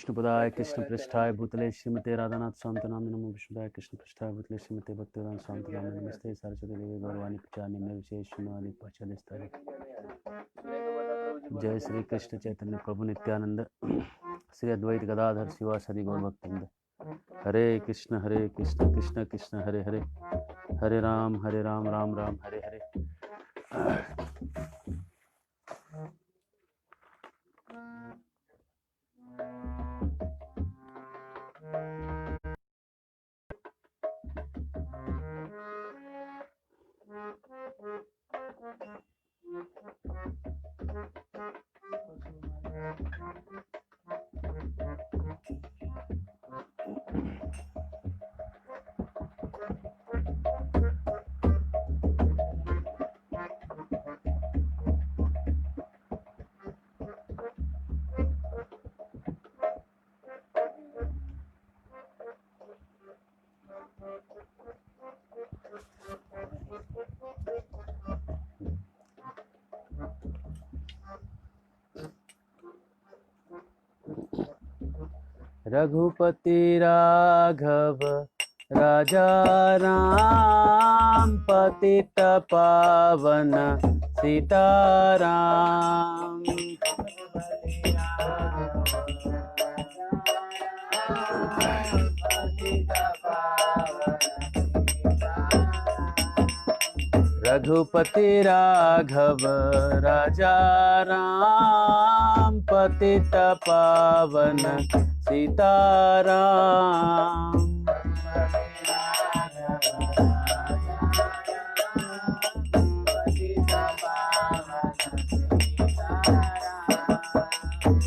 विष्णुपदाय कृष्ण पृष्ठाय भूतले श्रीमते राधानाथ स्वामी नाम नमो विष्णुपदाय कृष्ण पृष्ठाय भूतले श्रीमते भक्तिवेदांत स्वामी नाम नमस्ते सरस्वती देवी गौरवाणी प्रचार में विशेष शुनाली पचल स्थान। जय श्री कृष्ण चैतन्य प्रभु नित्यानंद श्री अद्वैत गदाधर शिवासदि गौर भक्तवृंद। हरे कृष्ण कृष्ण कृष्ण हरे हरे, हरे राम राम राम हरे हरे। रघुपति राघव राजा राम, पतित पावन सीताराम। रघुपति राघव राजा राम, पतित पावन सीताराम।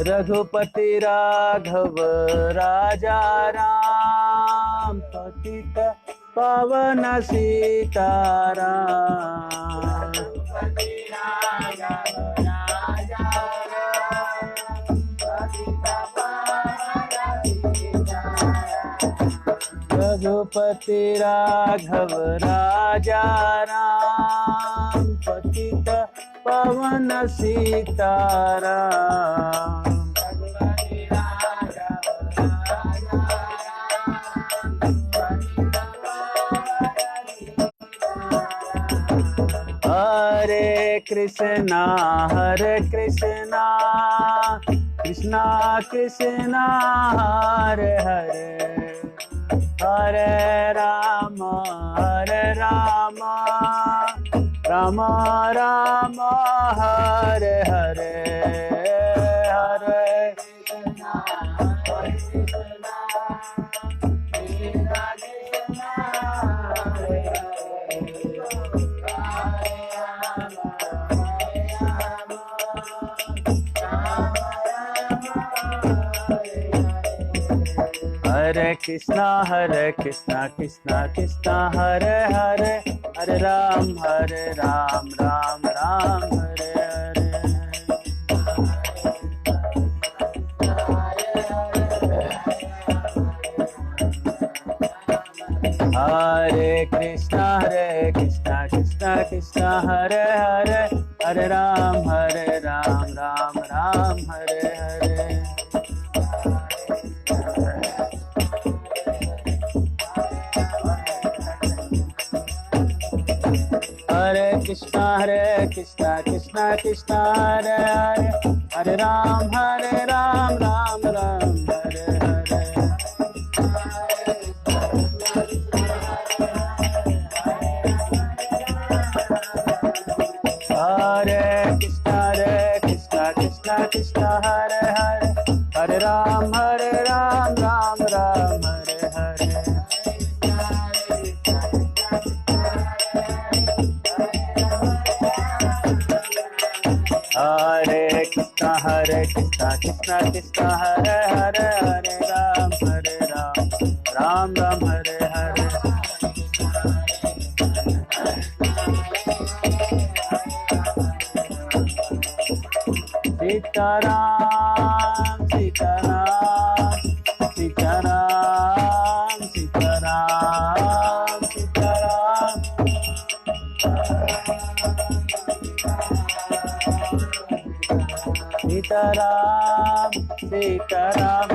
रघुपति राघव राजा राम, पतित पावन सीताराम। रघुपति राघव राजा राम, पतित पावन सीताराम। हरे कृष्णा कृष्णा कृष्णा हरे हरे, हरे राम राम राम हरे हरे, हरे हरे कृष्णा कृष्णा कृष्णा हरे हरे, हरे राम राम राम हरे हरे। हरे कृष्णा कृष्णा हरे हरे, हरे राम राम राम हरे हरे। हरे कृष्णा कृष्णा कृष्णा हरे हरे, हरे राम राम राम हरे हरे। हरे कृष्णा कृष्णा हरे हरे, हरे राम राम राम हरे हरे। हरे कृष्णा कृष्णा कृष्णा हरे हरे, हरे राम राम राम हरे हरे। सीताराम सीताराम सीताराम सीताराम सीताराम। सीताराम सीताराम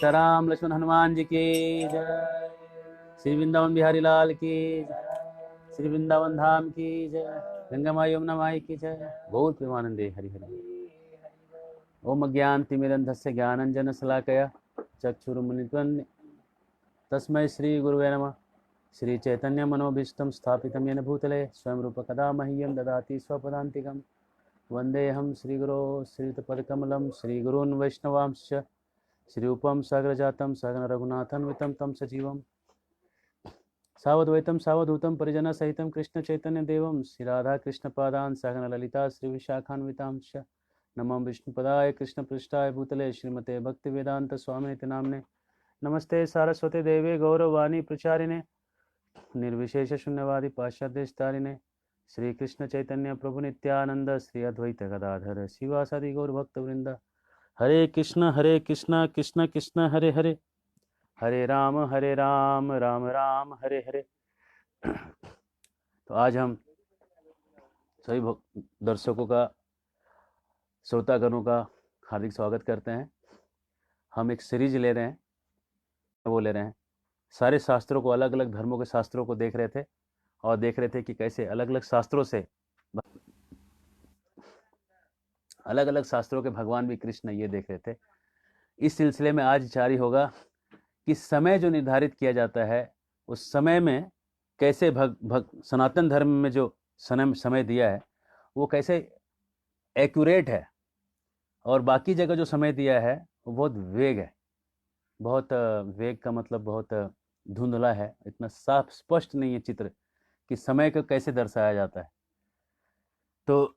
सीताराम लक्ष्मण हनुमान जी की जय। श्री वृंदावन बिहारी लाल की जय। श्री वृंदावन धाम की जय। गंगा माई यमुना माई की जय। गौर प्रेमानंदे हरि हरि। ओम अज्ञानतिमिरन्धस्य ज्ञानञ्जनशलाकया चक्षुरुन्मिलितं तस्मै श्री गुरुवे नमः। श्री चैतन्य मनोभीष्टं स्थापितं येन भूतले स्वयं रूप कदा मह्यं ददाति स्वपदान्तिकं। वन्देऽहं श्रीगुरो श्रीयुतपदकमलं श्रीगुरून् वैष्णवांश्च श्रीरूपं साग्रजातं सगन रघुनाथान्वितं तं सजीवं सावद्वैतं सावधूतं परिजनसहितं कृष्ण चैतन्य देवं श्री राधा कृष्ण पादान् सगन ललिता श्री विशाखान्वितांश्च नमो विष्णुपदाय कृष्ण पृष्ठाय भूतले श्रीमते भक्ति वेदांत स्वामिनिति नाम्ने नमस्ते सारस्वती देवे गौरवाणी प्रचारिणे निर्विशेष शून्यवादी पाश्चात्यस्तारिणे श्री कृष्ण चैतन्य प्रभु नित्यानंद श्री अद्वैत गदाधर शिवासादि गौर भक्त वृंद हरे कृष्ण कृष्ण कृष्ण हरे हरे हरे राम राम राम हरे हरे। तो आज हम सभी दर्शकों का श्रोतागणों का हार्दिक स्वागत करते हैं। हम एक सीरीज ले रहे हैं सारे शास्त्रों को, अलग अलग धर्मों के शास्त्रों को देख रहे थे और देख रहे थे कि कैसे अलग अलग शास्त्रों से अलग अलग शास्त्रों के भगवान भी कृष्ण, ये देख रहे थे। इस सिलसिले में आज जारी होगा कि समय जो निर्धारित किया जाता है उस समय में कैसे सनातन धर्म में जो समय दिया है वो कैसे एक्यूरेट है और बाकी जगह जो समय दिया है वो बहुत वेग है। बहुत वेग का मतलब बहुत धुंधला है, इतना साफ स्पष्ट नहीं है चित्र कि समय को कैसे दर्शाया जाता है। तो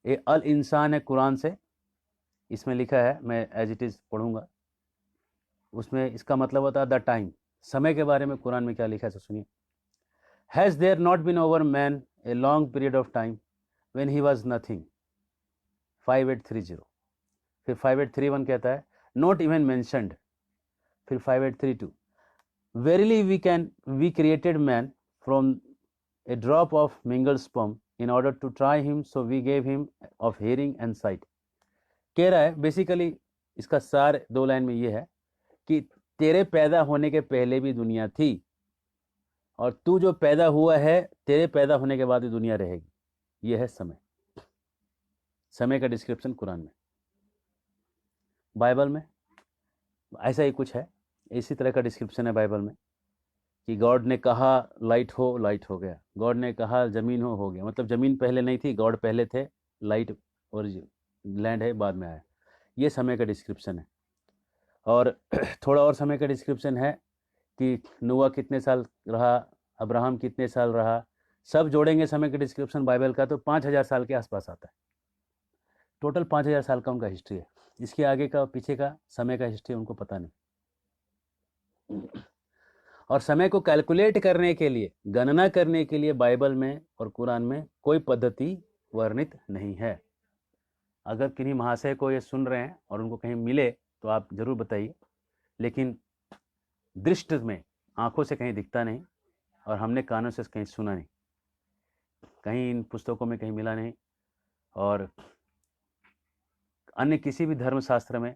ये अल इंसान है कुरान से, इसमें लिखा है, मैं एज इट इज़ पढ़ूंगा। उसमें इसका मतलब होता है द टाइम, समय के बारे में कुरान में क्या लिखा है तो सुनिए। Has there not been over man a long period of time when he was nothing 5830। फिर 5831 कहता है नॉट इवन मेंशन्ड। फिर 5832 verily we created man from a drop of mingled sperm in order to try him, so we gave him of hearing and sight। कह रहा है basically, इसका सार 2 line में ये है कि तेरे पैदा होने के पहले भी दुनिया थी और तू जो पैदा हुआ है तेरे पैदा होने के बाद भी दुनिया रहेगी। ये है समय का डिस्क्रिप्शन कुरान में। बाइबल में ऐसा ही कुछ है, इसी तरह का डिस्क्रिप्शन है बाइबल में कि गॉड ने कहा लाइट हो गया, गॉड ने कहा ज़मीन हो गया। मतलब ज़मीन पहले नहीं थी, गॉड पहले थे, लाइट और लैंड है बाद में आया। ये समय का डिस्क्रिप्शन है। और थोड़ा और समय का डिस्क्रिप्शन है कि नूह कितने साल रहा, अब्राहम कितने साल रहा, सब जोड़ेंगे समय का डिस्क्रिप्शन बाइबल का तो 5000 साल के आसपास आता है। टोटल 5000 साल का उनका हिस्ट्री है। इसके आगे का पीछे का समय का हिस्ट्री उनको पता नहीं। और समय को कैलकुलेट करने के लिए, गणना करने के लिए बाइबल में और कुरान में कोई पद्धति वर्णित नहीं है। अगर किन्हीं महाशय को ये सुन रहे हैं और उनको कहीं मिले तो आप जरूर बताइए, लेकिन दृष्टि में आंखों से कहीं दिखता नहीं और हमने कानों से कहीं सुना नहीं, कहीं इन पुस्तकों में कहीं मिला नहीं। और अन्य किसी भी धर्मशास्त्र में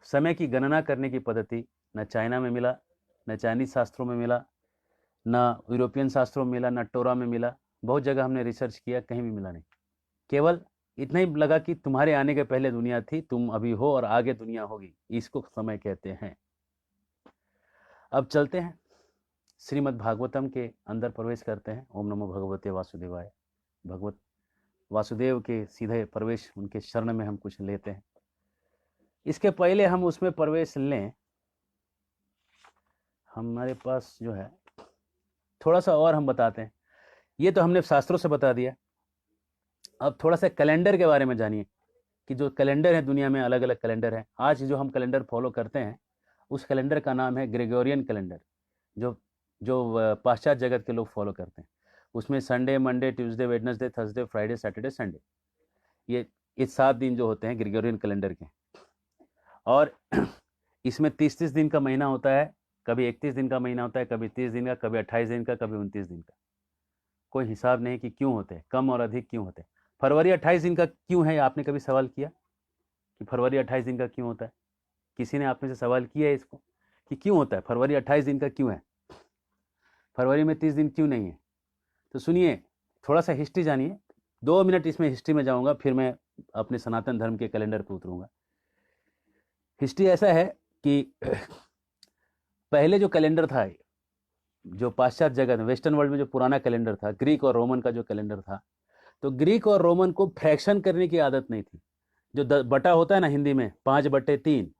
समय की गणना करने की पद्धति न चाइना में मिला, न चाइनीज शास्त्रों में मिला, न यूरोपियन शास्त्रों में मिला, न टोरा में मिला। बहुत जगह हमने रिसर्च किया, कहीं भी मिला नहीं। केवल इतना ही लगा कि तुम्हारे आने के पहले दुनिया थी, तुम अभी हो और आगे दुनिया होगी, इसको समय कहते हैं। अब चलते हैं श्रीमद् भागवतम के अंदर प्रवेश करते हैं। ओम नमो भगवते वासुदेवाय। भगवत वासुदेव के सीधे प्रवेश, उनके शरण में हम कुछ लेते हैं। इसके पहले हम उसमें प्रवेश लें, हमारे पास जो है थोड़ा सा और हम बताते हैं। ये तो हमने शास्त्रों से बता दिया। अब थोड़ा सा कैलेंडर के बारे में जानिए कि जो कैलेंडर है दुनिया में अलग अलग कैलेंडर हैं। आज जो हम कैलेंडर फॉलो करते हैं उस कैलेंडर का नाम है ग्रेगोरियन कैलेंडर, जो पाश्चात्य जगत के लोग फॉलो करते हैं। उसमें Sunday, Monday, Tuesday, Wednesday, Thursday, Friday, Saturday, Sunday, ये 7 दिन जो होते हैं ग्रेगोरियन कैलेंडर के। और इसमें 30-30 दिन का महीना होता है, कभी 31 दिन का महीना होता है, कभी 30 दिन का, कभी 28 दिन का, कभी 29 दिन का। कोई हिसाब नहीं कि क्यों होते हैं, कम और अधिक क्यों होते हैं। फरवरी 28 दिन का क्यों है, आपने कभी सवाल किया कि फरवरी 28 दिन का क्यों होता है? किसी ने आप में से सवाल किया है इसको कि क्यों होता है? फरवरी 28 दिन का क्यों है? फरवरी में 30 दिन क्यों नहीं है? तो सुनिए, थोड़ा सा हिस्ट्री जानिए। 2 मिनट इसमें हिस्ट्री में जाऊंगा, फिर मैं अपने सनातन धर्म के कैलेंडर पर उतरूंगा। हिस्ट्री ऐसा है कि पहले जो कैलेंडर था, जो पाश्चात्य जगत में, वेस्टर्न वर्ल्ड में जो पुराना कैलेंडर था, ग्रीक और रोमन का जो कैलेंडर था, तो ग्रीक और रोमन को फ्रैक्शन करने की आदत नहीं थी। जो बटा होता है ना हिंदी में, 5/3,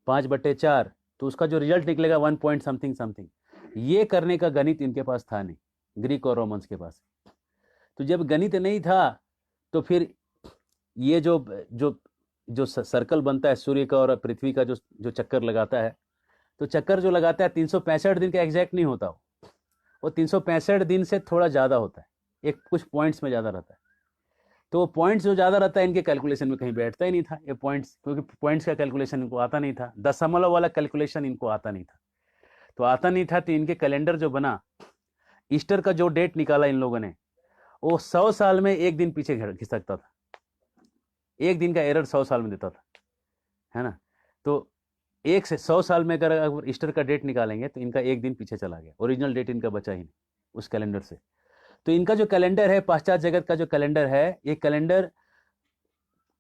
5/4, तो उसका जो रिजल्ट निकलेगा 1 पॉइंट समथिंग समथिंग, ये करने का गणित इनके पास था नहीं, ग्रीक और रोमन्स के पास। तो जब गणित नहीं था, तो फिर ये जो जो जो सर्कल बनता है सूर्य का और पृथ्वी का, जो चक्कर लगाता है, तो चक्कर जो लगाता है 365 दिन का एग्जैक्ट नहीं होता, वो 365 दिन से थोड़ा ज़्यादा होता है, एक कुछ पॉइंट्स में ज़्यादा रहता है। तो वो पॉइंट्स जो ज़्यादा रहता है इनके कैलकुलेशन में कहीं बैठता ही नहीं था ये पॉइंट्स, क्योंकि पॉइंट्स का कैलकुलेशन इनको आता नहीं था, दशमलव वाला कैलकुलेशन इनको आता नहीं था। तो आता नहीं था, तो इनके कैलेंडर जो बना, ईस्टर का जो डेट निकाला इन लोगों ने, वो 100 साल में एक दिन पीछे खिसकता था। एक दिन का एरर 100 साल में देता था, है ना। तो 1 से 100 साल में अगर ईस्टर का डेट निकालेंगे तो इनका एक दिन पीछे चला गया, ओरिजिनल डेट इनका बचा ही नहीं उस कैलेंडर से। तो इनका जो कैलेंडर है, पाश्चात्य जगत का जो कैलेंडर है, ये कैलेंडर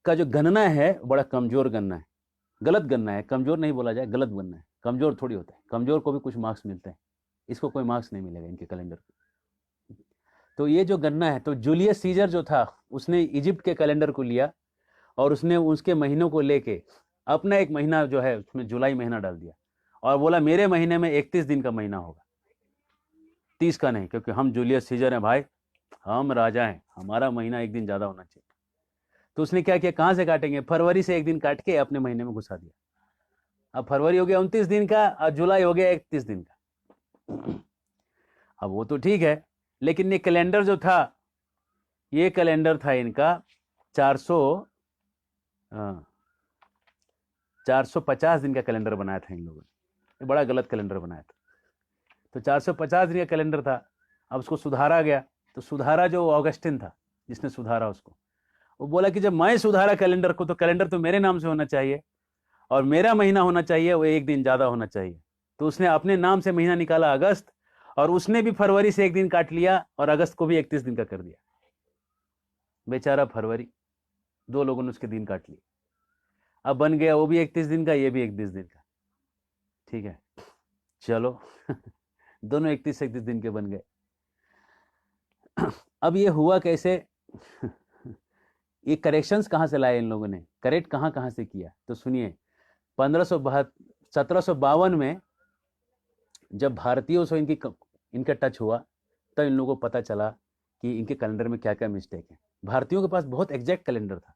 का जो गणना है बड़ा कमजोर गणना है, गलत गणना है। कमजोर नहीं बोला जाए, गलत गणना है। कमजोर थोड़ी होता है, कमजोर को भी कुछ मार्क्स मिलते हैं, इसको कोई मार्क्स नहीं मिलेगा इनके कैलेंडर को। तो ये जो गणना है, तो जूलियस सीजर जो था, उसने इजिप्ट के कैलेंडर को लिया और उसने उसके महीनों को लेके अपना एक महीना जो है उसमें जुलाई महीना डाल दिया और बोला मेरे महीने में 31 दिन का महीना होगा, 30 का नहीं, क्योंकि हम जूलियस सीजर हैं भाई, हम राजा हैं, हमारा महीना एक दिन ज़्यादा होना चाहिए। तो उसने क्या किया, कहाँ से काटेंगे, फरवरी से एक दिन काट के अपने महीने में घुसा दिया। अब फरवरी हो गया 29 दिन का और जुलाई हो गया 31 दिन का। अब वो तो ठीक है, लेकिन ये कैलेंडर जो था, ये कैलेंडर था इनका 450 दिन का कैलेंडर बनाया था इन लोगों ने। ये बड़ा गलत कैलेंडर बनाया था। तो 450 दिन का कैलेंडर था, अब उसको सुधारा गया। तो सुधारा जो ऑगस्टिन था जिसने सुधारा उसको, वो बोला कि जब मैं सुधारा कैलेंडर को, तो कैलेंडर तो मेरे नाम से होना चाहिए और मेरा महीना होना चाहिए, वो एक दिन ज़्यादा होना चाहिए। तो उसने अपने नाम से महीना निकाला अगस्त, और उसने भी फरवरी से एक दिन काट लिया और अगस्त को भी 31 दिन का कर दिया। बेचारा फरवरी, 2 लोगों ने उसके दिन काट लिए। अब बन गया वो भी 31 दिन का, ये भी 31 दिन का। ठीक है, चलो दोनों 31 दिन के बन गए। अब ये हुआ कैसे? ये करेक्शंस कहाँ से लाए इन लोगों ने, करेक्ट कहाँ से किया? तो सुनिए, 1752 में जब भारतीयों से इनका टच हुआ, तब इन लोगों को पता चला कि इनके कैलेंडर में क्या क्या मिस्टेक है। भारतीयों के पास बहुत एग्जैक्ट कैलेंडर था।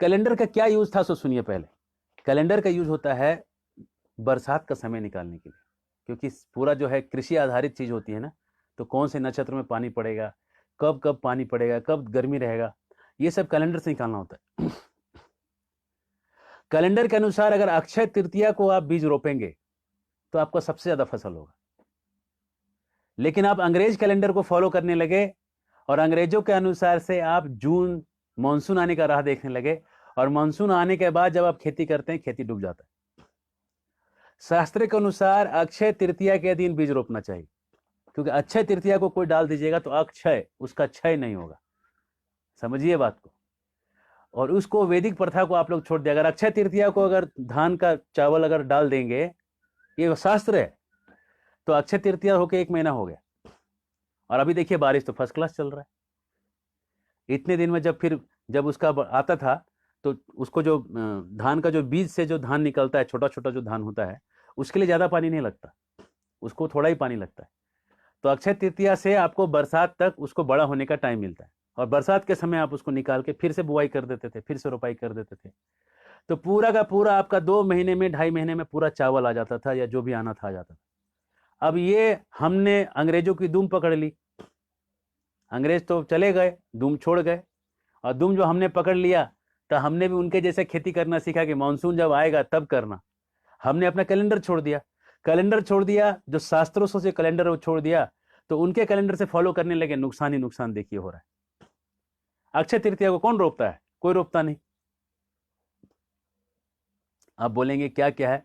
कैलेंडर का क्या यूज था, सो सुनिए पहले। कैलेंडर का यूज होता है बरसात का समय निकालने के लिए, क्योंकि पूरा जो है कृषि आधारित चीज होती है ना, तो कौन से नक्षत्र में पानी पड़ेगा, कब कब पानी पड़ेगा, कब गर्मी रहेगा, ये सब कैलेंडर से निकालना होता है। कैलेंडर के अनुसार अगर अक्षय तृतीया को आप बीज रोपेंगे तो आपका सबसे ज्यादा फसल होगा। लेकिन आप अंग्रेज कैलेंडर को फॉलो करने लगे और अंग्रेजों के अनुसार से आप जून मानसून आने का राह देखने लगे, और मानसून आने के बाद जब आप खेती करते हैं, खेती डूब जाता है। शास्त्र के अनुसार अक्षय तृतीया के दिन बीज रोपना चाहिए, क्योंकि अक्षय तृतीया को कोई डाल दीजिएगा तो अक्षय, उसका क्षय नहीं होगा। समझिए बात को। और उसको वैदिक प्रथा को आप लोग छोड़ दिया। अगर अक्षय तृतीया को अगर धान का चावल अगर डाल देंगे, ये शास्त्र है, तो अक्षय तृतीया होके 1 महीना हो गया। और अभी देखिए बारिश तो फर्स्ट क्लास चल रहा है। इतने दिन में जब उसका आता था, तो उसको जो धान का जो बीज से जो धान निकलता है, छोटा छोटा जो धान होता है, उसके लिए ज्यादा पानी नहीं लगता, उसको थोड़ा ही पानी लगता है। तो अक्षय तृतीया से आपको बरसात तक उसको बड़ा होने का टाइम मिलता है, और बरसात के समय आप उसको निकाल के फिर से बुआई कर देते थे, फिर से रोपाई कर देते थे। तो पूरा का पूरा आपका 2 महीने में, 2.5 महीने में पूरा चावल आ जाता था, या जो भी आना था आ जाता था। अब ये हमने अंग्रेजों की दुम पकड़ ली। अंग्रेज तो चले गए, दुम छोड़ गए, और दुम जो हमने पकड़ लिया, तो हमने भी उनके जैसे खेती करना सीखा कि मानसून जब आएगा तब करना। हमने अपना कैलेंडर छोड़ दिया, जो शास्त्रों से कैलेंडर वो छोड़ दिया, तो उनके कैलेंडर से फॉलो करने लगे। नुकसान ही नुकसान देखिए हो रहा है। अक्षय तृतीया को कौन रोकता है? कोई रोकता नहीं। आप बोलेंगे क्या क्या है,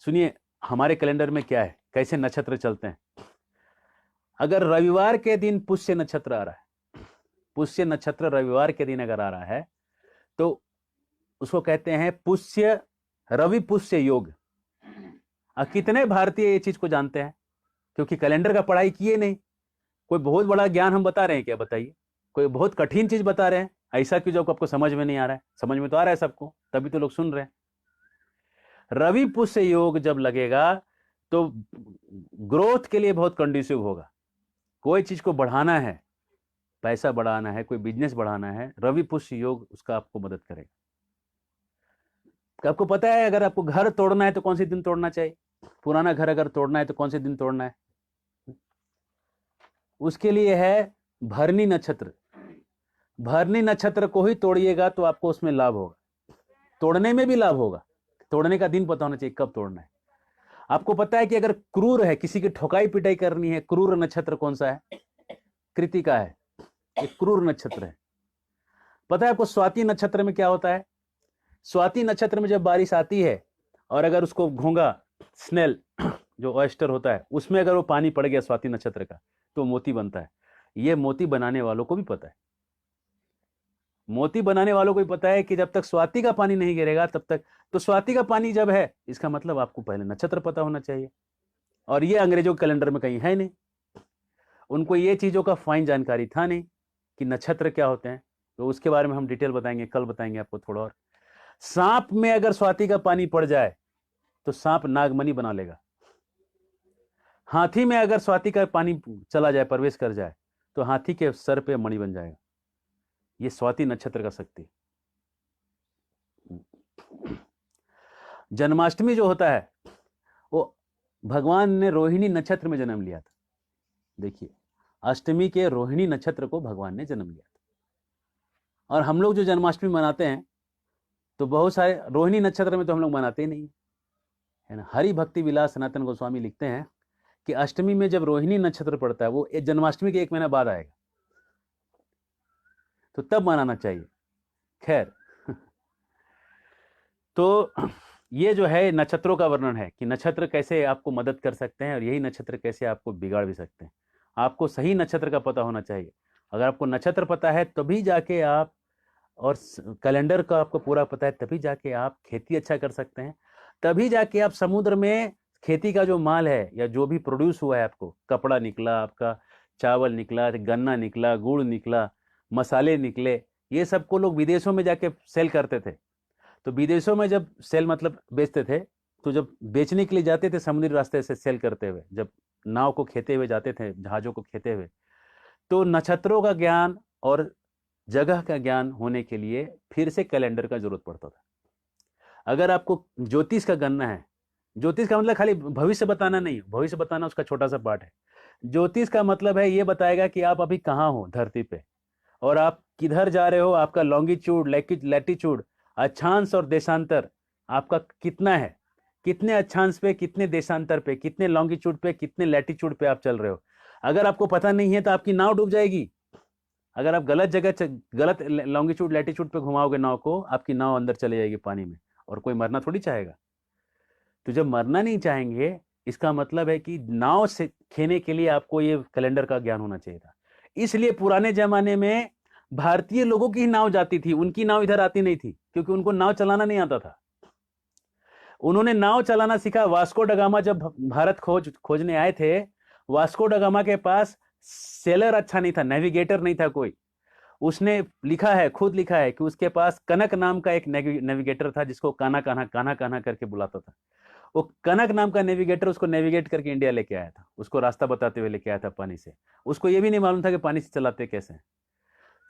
सुनिए हमारे कैलेंडर में क्या है, कैसे नक्षत्र चलते हैं। अगर रविवार के दिन पुष्य नक्षत्र आ रहा है, पुष्य नक्षत्र रविवार के दिन अगर आ रहा है तो उसको कहते हैं पुष्य, रवि पुष्य योग। कितने भारतीय ये चीज को जानते हैं, क्योंकि कैलेंडर का पढ़ाई किए नहीं। कोई बहुत बड़ा ज्ञान हम बता रहे हैं क्या, बताइए, कोई बहुत कठिन चीज बता रहे हैं, ऐसा क्यों जो आपको समझ में नहीं आ रहा है, समझ में तो आ रहा है सबको, तभी तो लोग सुन रहे हैं। रवि पुष्य योग जब लगेगा तो ग्रोथ के लिए बहुत कंड्यूसिव होगा। कोई चीज को बढ़ाना है, पैसा बढ़ाना है, कोई बिजनेस बढ़ाना है, रवि पुष्य योग उसका आपको मदद करेगा। आपको पता है अगर आपको घर तोड़ना है तो कौन से दिन तोड़ना चाहिए, पुराना घर अगर तोड़ना है तो कौन से दिन तोड़ना है, उसके लिए है भरनी नक्षत्र। भरनी नक्षत्र को ही तोड़िएगा तो आपको उसमें लाभ होगा, तोड़ने में भी लाभ होगा। तोड़ने का दिन पता होना चाहिए कब तोड़ना है। आपको पता है कि अगर क्रूर है, किसी की ठोकाई पिटाई करनी है, क्रूर नक्षत्र कौन सा है, कृतिका है, ये क्रूर नक्षत्र है। पता है आपको स्वाति नक्षत्र में क्या होता है, स्वाति नक्षत्र में जब बारिश आती है और अगर उसको घोंगा स्नेल जो ऑयस्टर होता है उसमें अगर वो पानी पड़ गया स्वाति नक्षत्र का तो मोती बनता है। ये मोती बनाने वालों को भी पता है, मोती बनाने वालों को भी पता है कि जब तक स्वाति का पानी नहीं गिरेगा तब तक, तो स्वाति का पानी जब है इसका मतलब आपको पहले नक्षत्र पता होना चाहिए, और ये अंग्रेजों के कैलेंडर में कहीं है नहीं। उनको ये चीजों का फाइन जानकारी था नहीं कि नक्षत्र क्या होते हैं, तो उसके बारे में हम डिटेल बताएंगे, कल बताएंगे आपको थोड़ा और। सांप में अगर स्वाति का पानी पड़ जाए तो सांप नागमणि बना लेगा। हाथी में अगर स्वाति का पानी चला जाए, प्रवेश कर जाए, तो हाथी के सर पे मणि बन जाएगा। ये स्वाति नक्षत्र का शक्ति। जन्माष्टमी जो होता है वो भगवान ने रोहिणी नक्षत्र में जन्म लिया था। देखिए अष्टमी के रोहिणी नक्षत्र को भगवान ने जन्म लिया था। और हम लोग जो जन्माष्टमी मनाते हैं तो बहुत सारे रोहिणी नक्षत्र में तो हम लोग मनाते ही नहीं है ना। हरि भक्ति विलास सनातन गोस्वामी लिखते हैं कि अष्टमी में जब रोहिणी नक्षत्र पड़ता है वो जन्माष्टमी के 1 महीना बाद आएगा, तो तब मनाना चाहिए। खैर तो ये जो है नक्षत्रों का वर्णन है कि नक्षत्र कैसे आपको मदद कर सकते हैं और यही नक्षत्र कैसे आपको बिगाड़ भी सकते हैं। आपको सही नक्षत्र का पता होना चाहिए। अगर आपको नक्षत्र पता है तभी जाके आप, और कैलेंडर का आपको पूरा पता है तभी जाके आप खेती अच्छा कर सकते हैं। तभी जाके आप समुद्र में खेती का जो माल है या जो भी प्रोड्यूस हुआ है, आपको कपड़ा निकला, आपका चावल निकला, गन्ना निकला, गुड़ निकला, मसाले निकले, ये सबको लोग विदेशों में जाके सेल करते थे। तो विदेशों में जब सेल मतलब बेचते थे, तो जब बेचने के लिए जाते थे समुद्री रास्ते से सेल करते हुए, जब नाव को खेते हुए जाते थे, जहाजों को खेते हुए, तो नक्षत्रों का ज्ञान और जगह का ज्ञान होने के लिए फिर से कैलेंडर का जरूरत पड़ता था। अगर आपको ज्योतिष का जानना है, ज्योतिष का मतलब खाली भविष्य बताना नहीं, भविष्य बताना उसका छोटा सा पार्ट है। ज्योतिष का मतलब है ये बताएगा कि आप अभी कहाँ हो धरती पे और आप किधर जा रहे हो, आपका लॉन्गिट्यूड, लैटिट्यूड, अक्षांश और देशांतर आपका कितना है, कितने अक्षांश पे, कितने देशांतर पे, कितने लॉन्गिट्यूड पे, कितने लैटिट्यूड पे आप चल रहे हो। अगर आपको पता नहीं है तो आपकी नाव डूब जाएगी। अगर आप गलत जगह, गलत लॉन्गिट्यूड लैटिट्यूड पे घुमाओगे नाव को, आपकी नाव अंदर चले जाएगी पानी में, और कोई मरना थोड़ी चाहेगा। तो जब मरना नहीं चाहेंगे इसका मतलब है कि नाव से खेने के लिए आपको ये कैलेंडर का ज्ञान होना चाहिए था। इसलिए पुराने जमाने में भारतीय लोगों की ही नाव जाती थी, उनकी नाव इधर आती नहीं थी, क्योंकि उनको नाव चलाना नहीं आता था। उन्होंने नाव चलाना सीखा। वास्को ड गामा जब भारत खोजने आए थे, वास्को ड गामा के पास सेलर अच्छा नहीं था, नेविगेटर नहीं था कोई। उसने लिखा है, खुद लिखा है कि उसके पास कनक नाम का एक नेविगेटर था जिसको काना काना काना काना करके बुलाता था। वो कनक नाम का नेविगेटर उसको नेविगेट करके इंडिया लेके आया था, उसको रास्ता बताते हुए लेके आया था पानी से। उसको ये भी नहीं मालूम था कि पानी से चलाते कैसे।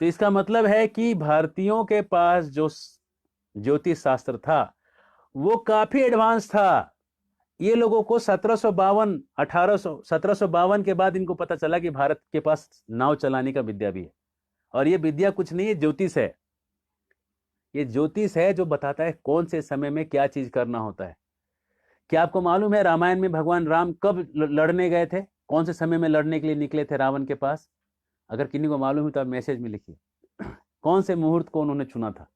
तो इसका मतलब है कि भारतीयों के पास जो ज्योतिष शास्त्र था वो काफी एडवांस था। ये लोगों को 1752 के बाद इनको पता चला कि भारत के पास नाव चलाने का विद्या भी है। और ये विद्या कुछ नहीं है, ज्योतिष है। ये ज्योतिष है जो बताता है कौन से समय में क्या चीज करना होता है। क्या आपको मालूम है रामायण में भगवान राम कब लड़ने गए थे, कौन से समय में लड़ने के लिए निकले थे रावण के पास? अगर किन्हीं को मालूम है तो आप मैसेज में लिखिए, कौन से मुहूर्त को उन्होंने चुना था।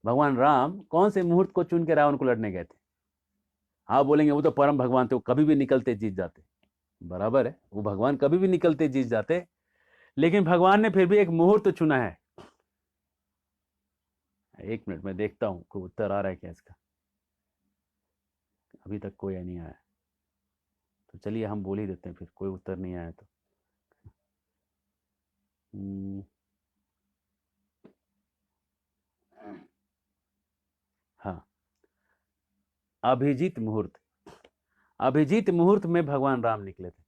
भगवान राम कौन से मुहूर्त को चुन के रावण को लड़ने गए थे? आप बोलेंगे वो तो परम भगवान थे, वो कभी भी निकलते जीत जाते। बराबर है, वो भगवान कभी भी निकलते जीत जाते, लेकिन भगवान ने फिर भी एक मुहूर्त चुना है। एक मिनट में देखता हूं कोई उत्तर आ रहा है क्या इसका। अभी तक कोई नहीं आया, तो चलिए हम बोल ही देते हैं फिर, कोई उत्तर नहीं आया तो। हाँ, अभिजीत मुहूर्त। अभिजीत मुहूर्त में भगवान राम निकले थे,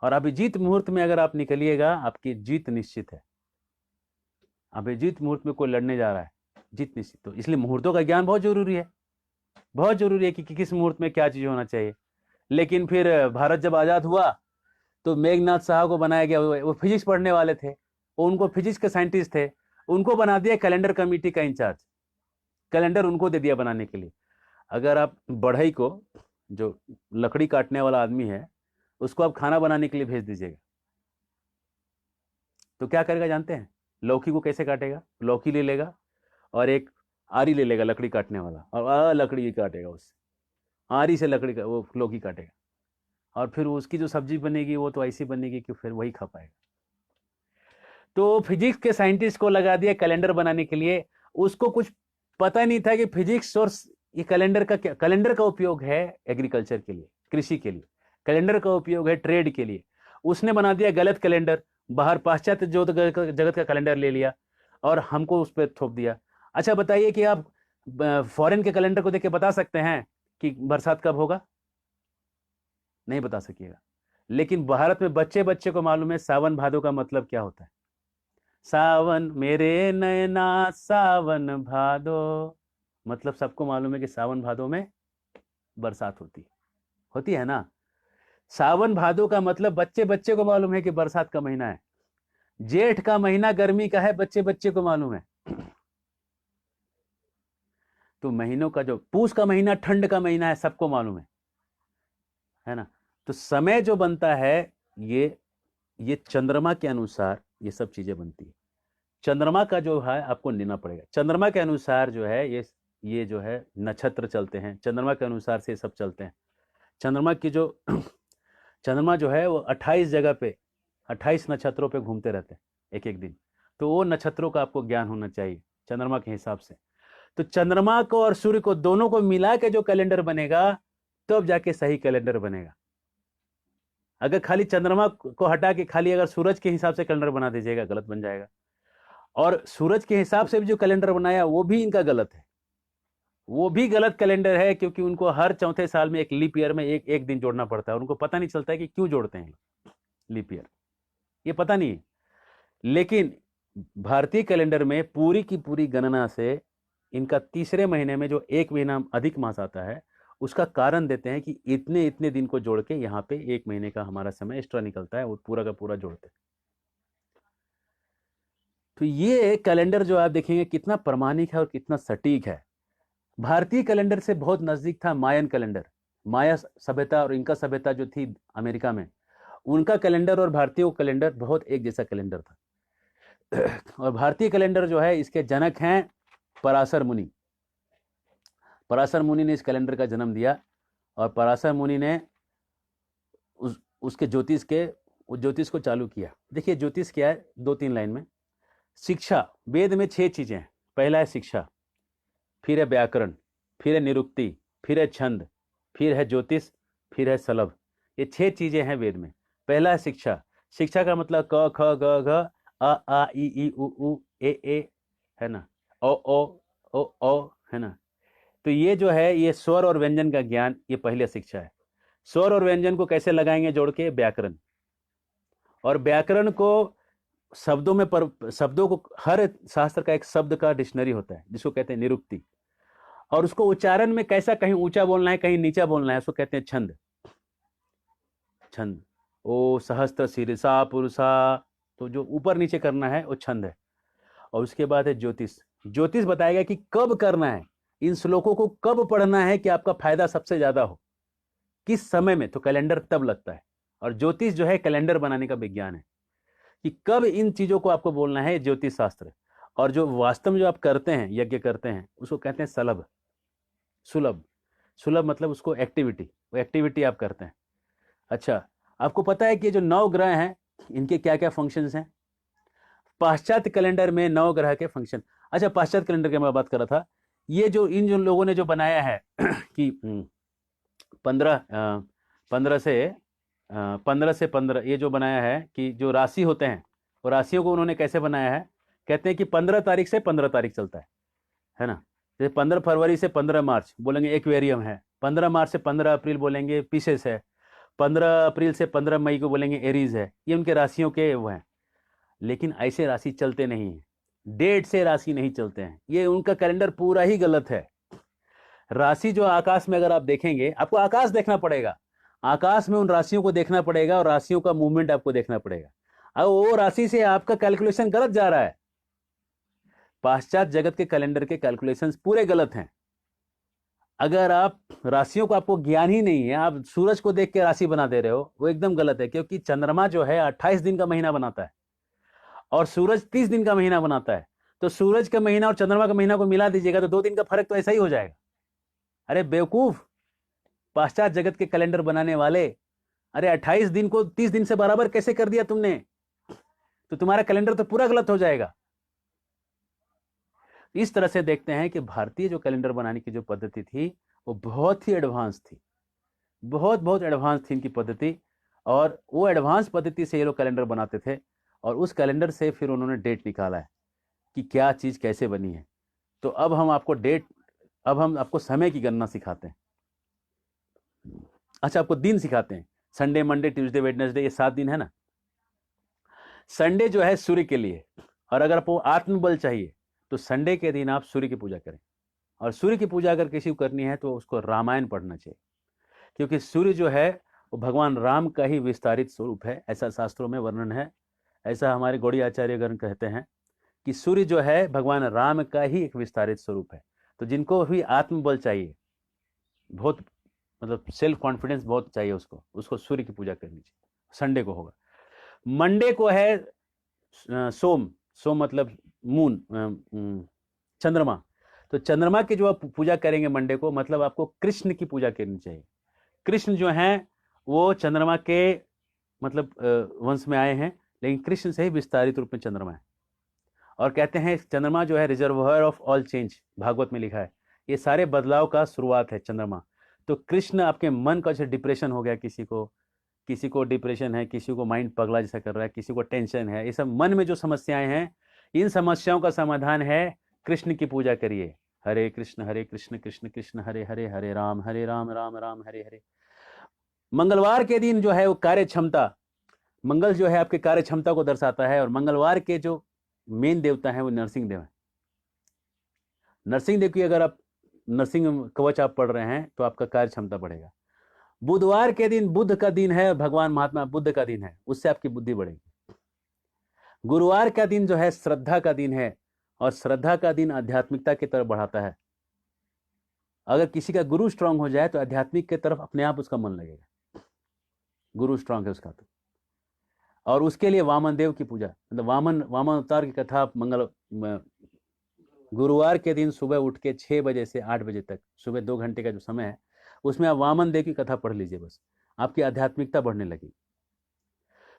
और अभिजीत मुहूर्त में अगर आप निकलिएगा आपकी जीत निश्चित है। अभिजीत मुहूर्त में कोई लड़ने जा रहा है, जीत निश्चित। तो इसलिए मुहूर्तों का ज्ञान बहुत जरूरी है, बहुत जरूरी है कि किस मुहूर्त में क्या चीज होना चाहिए। लेकिन फिर भारत जब आजाद हुआ तो मेघनाथ साहब को बनाया गया, वो फिजिक्स पढ़ने वाले थे, उनको फिजिक्स के साइंटिस्ट थे, उनको बना दिया कैलेंडर कमेटी का इंचार्ज। कैलेंडर उनको दे दिया बनाने के लिए। अगर आप बढ़ई को, जो लकड़ी काटने वाला आदमी है, उसको आप खाना बनाने के लिए भेज दीजिएगा तो क्या करेगा जानते हैं? लौकी को कैसे काटेगा? लौकी ले लेगा और एक आरी ले लेगा लकड़ी काटने वाला, और लकड़ी काटेगा, उससे आरी से लकड़ी का वो लौकी काटेगा, और फिर उसकी जो सब्जी बनेगी वो तो ऐसी बनेगी कि फिर वही खा पाएगा। तो फिजिक्स के साइंटिस्ट को लगा दिया कैलेंडर बनाने के लिए। उसको कुछ पता नहीं था कि फिजिक्स और ये कैलेंडर का क्या, कैलेंडर का उपयोग है एग्रीकल्चर के लिए, कृषि के लिए, कैलेंडर का उपयोग है ट्रेड के लिए। उसने बना दिया गलत कैलेंडर, बाहर पाश्चात्य जो जगत का कैलेंडर ले लिया और हमको उस पर थोप दिया। अच्छा बताइए कि आप फॉरेन के कैलेंडर को देख के बता सकते हैं कि बरसात कब होगा? नहीं बता सकिएगा। लेकिन भारत में बच्चे बच्चे को मालूम है सावन भादो का मतलब क्या होता है। सावन मेरे नैना सावन भादो, मतलब सबको मालूम है कि सावन भादो में बरसात होती है ना। सावन भादो का मतलब बच्चे बच्चे को मालूम है कि बरसात का महीना है। जेठ का महीना गर्मी का है, बच्चे बच्चे को मालूम है। तो महीनों का जो पूस का महीना ठंड का महीना है, सबको मालूम है ना। तो समय जो बनता है ये चंद्रमा के अनुसार ये सब चीजें बनती है। चंद्रमा का जो है आपको लेना पड़ेगा, चंद्रमा के अनुसार जो है ये जो है नक्षत्र चलते हैं, चंद्रमा के अनुसार से सब चलते हैं। चंद्रमा की जो चंद्रमा जो है वो 28 जगह पे 28 नक्षत्रों पे घूमते रहते हैं एक एक दिन। तो वो नक्षत्रों का आपको ज्ञान होना चाहिए चंद्रमा के हिसाब से। तो चंद्रमा को और सूर्य को दोनों को मिला के जो कैलेंडर बनेगा तब जाके सही कैलेंडर बनेगा। अगर खाली चंद्रमा को हटा के खाली अगर सूरज के हिसाब से कैलेंडर बना दीजिएगा, गलत बन जाएगा। और सूरज के हिसाब से भी जो कैलेंडर बनाया वो भी इनका गलत है, वो भी गलत कैलेंडर है, क्योंकि उनको हर चौथे साल में एक लीप ईयर में एक दिन जोड़ना पड़ता है। उनको पता नहीं चलता है कि क्यों जोड़ते हैं लीप ईयर, ये पता नहीं है। लेकिन भारतीय कैलेंडर में पूरी की पूरी गणना से इनका तीसरे महीने में जो एक महीना अधिक मास आता है उसका कारण देते हैं कि इतने इतने दिन को जोड़ के यहाँ पे एक महीने का हमारा समय एक्स्ट्रा निकलता है, वो पूरा का पूरा जोड़ते हैं। तो ये कैलेंडर जो आप देखेंगे कितना प्रामाणिक है और कितना सटीक है। भारतीय कैलेंडर से बहुत नजदीक था मायन कैलेंडर। माया सभ्यता और इनका सभ्यता जो थी अमेरिका में, उनका कैलेंडर और भारतीय कैलेंडर बहुत एक जैसा कैलेंडर था। और भारतीय कैलेंडर जो है इसके जनक हैं पराशर मुनि। पराशर मुनि ने इस कैलेंडर का जन्म दिया, और पराशर मुनि ने उसके ज्योतिष को चालू किया। देखिए ज्योतिष क्या है, 2-3 लाइन में। शिक्षा, वेद में 6 चीजें हैं। पहला है शिक्षा, फिर है व्याकरण, फिर है निरुक्ति, फिर है छंद, फिर है ज्योतिष, फिर है सलभ। ये 6 चीजें हैं वेद में। पहला है शिक्षा। शिक्षा का मतलब क ख ग घ अ आ इ ई उ ऊ ए है ना, ओ है ना। तो ये जो है ये स्वर और व्यंजन का ज्ञान, ये पहले शिक्षा है। स्वर और व्यंजन को कैसे लगाएंगे जोड़ के? व्याकरण। और व्याकरण को शब्दों में शब्दों को, हर शास्त्र का एक शब्द का डिक्शनरी होता है जिसको कहते हैं निरुक्ति। और उसको उच्चारण में कैसा, कहीं ऊंचा बोलना है कहीं नीचा बोलना है, उसको कहते हैं छंद। छंद, ओ सहस्त्र शीर्षा पुरुषा, तो जो ऊपर नीचे करना है वो छंद है। और उसके बाद है ज्योतिष। ज्योतिष बताएगा कि कब करना है, इन श्लोकों को कब पढ़ना है कि आपका फायदा सबसे ज्यादा हो, किस समय में, तो कैलेंडर तब लगता है। और ज्योतिष जो है कैलेंडर बनाने का विज्ञान है कि कब इन चीजों को आपको बोलना है, ज्योतिष शास्त्र। और जो वास्तव में जो आप करते हैं, यज्ञ करते हैं, उसको कहते हैं सलभ, सुलभ। सुलभ मतलब उसको एक्टिविटी, वो एक्टिविटी आप करते हैं। अच्छा, आपको पता है कि जो 9 ग्रह हैं इनके क्या क्या फंक्शंस हैं? पाश्चात्य कैलेंडर में 9 ग्रह के फंक्शन। अच्छा, पाश्चात्य कैलेंडर की मैं बात कर रहा था। ये जो इन जो लोगों ने जो बनाया है कि 15 से 15 ये जो बनाया है कि जो राशि होते हैं, वो राशियों को उन्होंने कैसे बनाया है? कहते हैं कि 15 तारीख से 15 तारीख चलता है ना? जैसे 15 फरवरी से 15 मार्च बोलेंगे एक्वेरियम है, 15 मार्च से 15 अप्रैल बोलेंगे पीसेस है, 15 अप्रैल से 15 मई को बोलेंगे एरीज है। ये उनके राशियों के वो हैं। लेकिन ऐसे राशि चलते नहीं हैं, डेट से राशि नहीं चलते हैं, ये उनका कैलेंडर पूरा ही गलत है। राशि जो आकाश में अगर आप देखेंगे, आपको आकाश देखना पड़ेगा, आकाश में उन राशियों को देखना पड़ेगा और राशियों का मूवमेंट आपको देखना पड़ेगा। अब वो राशि से आपका कैलकुलेशन गलत जा रहा है। पाश्चात्य जगत के कैलेंडर के कैलकुलेशंस पूरे गलत हैं। अगर आप राशियों को, आपको ज्ञान ही नहीं है, आप सूरज को देख के राशि बना दे रहे हो, वो एकदम गलत है। क्योंकि चंद्रमा जो है 28 दिन का महीना बनाता है और सूरज 30 दिन का महीना बनाता है। तो सूरज का महीना और चंद्रमा का महीना को मिला दीजिएगा तो 2 दिन का फर्क तो ऐसा ही हो जाएगा। अरे बेवकूफ, पाश्चात्य जगत के कैलेंडर बनाने वाले, अरे 28 दिन को 30 दिन से बराबर कैसे कर दिया तुमने? तो तुम्हारा कैलेंडर तो पूरा गलत हो जाएगा। इस तरह से देखते हैं कि भारतीय जो कैलेंडर बनाने की जो पद्धति थी वो बहुत ही एडवांस थी, बहुत बहुत एडवांस थी इनकी पद्धति। और वो एडवांस पद्धति से ये लोग कैलेंडर बनाते थे और उस कैलेंडर से फिर उन्होंने डेट निकाला है कि क्या चीज़ कैसे बनी है। तो अब हम आपको समय की गणना सिखाते हैं। अच्छा, आपको दिन सिखाते हैं। संडे, मंडे, ट्यूसडे, वेडनेसडे, ये 7 दिन है ना। संडे जो है सूर्य के लिए, और अगर आपको आत्मबल चाहिए तो संडे के दिन आप सूर्य की पूजा करें। और सूर्य की पूजा अगर किसी को करनी है तो उसको रामायण पढ़ना चाहिए, क्योंकि सूर्य जो है वो भगवान राम का ही विस्तारित स्वरूप है, ऐसा शास्त्रों में वर्णन है। ऐसा हमारे गौड़ी आचार्यगण कहते हैं कि सूर्य जो है भगवान राम का ही एक विस्तारित स्वरूप है। तो जिनको भी आत्मबल चाहिए, बहुत मतलब सेल्फ कॉन्फिडेंस बहुत चाहिए, उसको सूर्य की पूजा करनी चाहिए। संडे को होगा। मंडे को है सोम मतलब मून, चंद्रमा। तो चंद्रमा की जो आप पूजा करेंगे मंडे को, मतलब आपको कृष्ण की पूजा करनी चाहिए। कृष्ण जो हैं वो चंद्रमा के मतलब वंश में आए हैं, लेकिन कृष्ण से ही विस्तारित रूप में चंद्रमा है। और कहते हैं चंद्रमा जो है reservoir of all change, Bhagavat में लिखा है। ये सारे बदलाव का शुरुआत है चंद्रमा। तो कृष्ण आपके मन का, जैसे डिप्रेशन हो गया किसी को डिप्रेशन है, किसी को माइंड पगला जैसा कर रहा है, किसी को टेंशन है, ये सब मन में जो समस्याएं हैं, इन समस्याओं का समाधान है कृष्ण की पूजा करिए। हरे कृष्ण कृष्ण कृष्ण हरे हरे, हरे राम राम राम हरे हरे। मंगलवार के दिन जो है वो कार्य क्षमता, मंगल जो है आपके कार्य क्षमता को दर्शाता है। और मंगलवार के जो मेन देवता है वो नरसिंह देव है। नरसिंह देव की अगर आप नरसिंह कवच आप पढ़ रहे हैं तो आपका कार्य क्षमता बढ़ेगा। बुधवार के दिन बुध का दिन है, भगवान महात्मा बुद्ध का दिन है, उससे आपकी बुद्धि बढ़ेगी। गुरुवार का दिन जो है श्रद्धा का दिन है, और श्रद्धा का दिन आध्यात्मिकता की तरफ बढ़ाता है। अगर किसी का गुरु स्ट्रांग हो जाए तो आध्यात्मिक की तरफ अपने आप उसका मन लगेगा, गुरु स्ट्रांग है उसका तो। और उसके लिए वामन देव की पूजा, मतलब वामन अवतार की कथा गुरुवार के दिन सुबह उठ के 6 बजे से 8 बजे तक, सुबह 2 घंटे का जो समय है, उसमें आप वामन देव की कथा पढ़ लीजिए, बस आपकी आध्यात्मिकता बढ़ने लगी।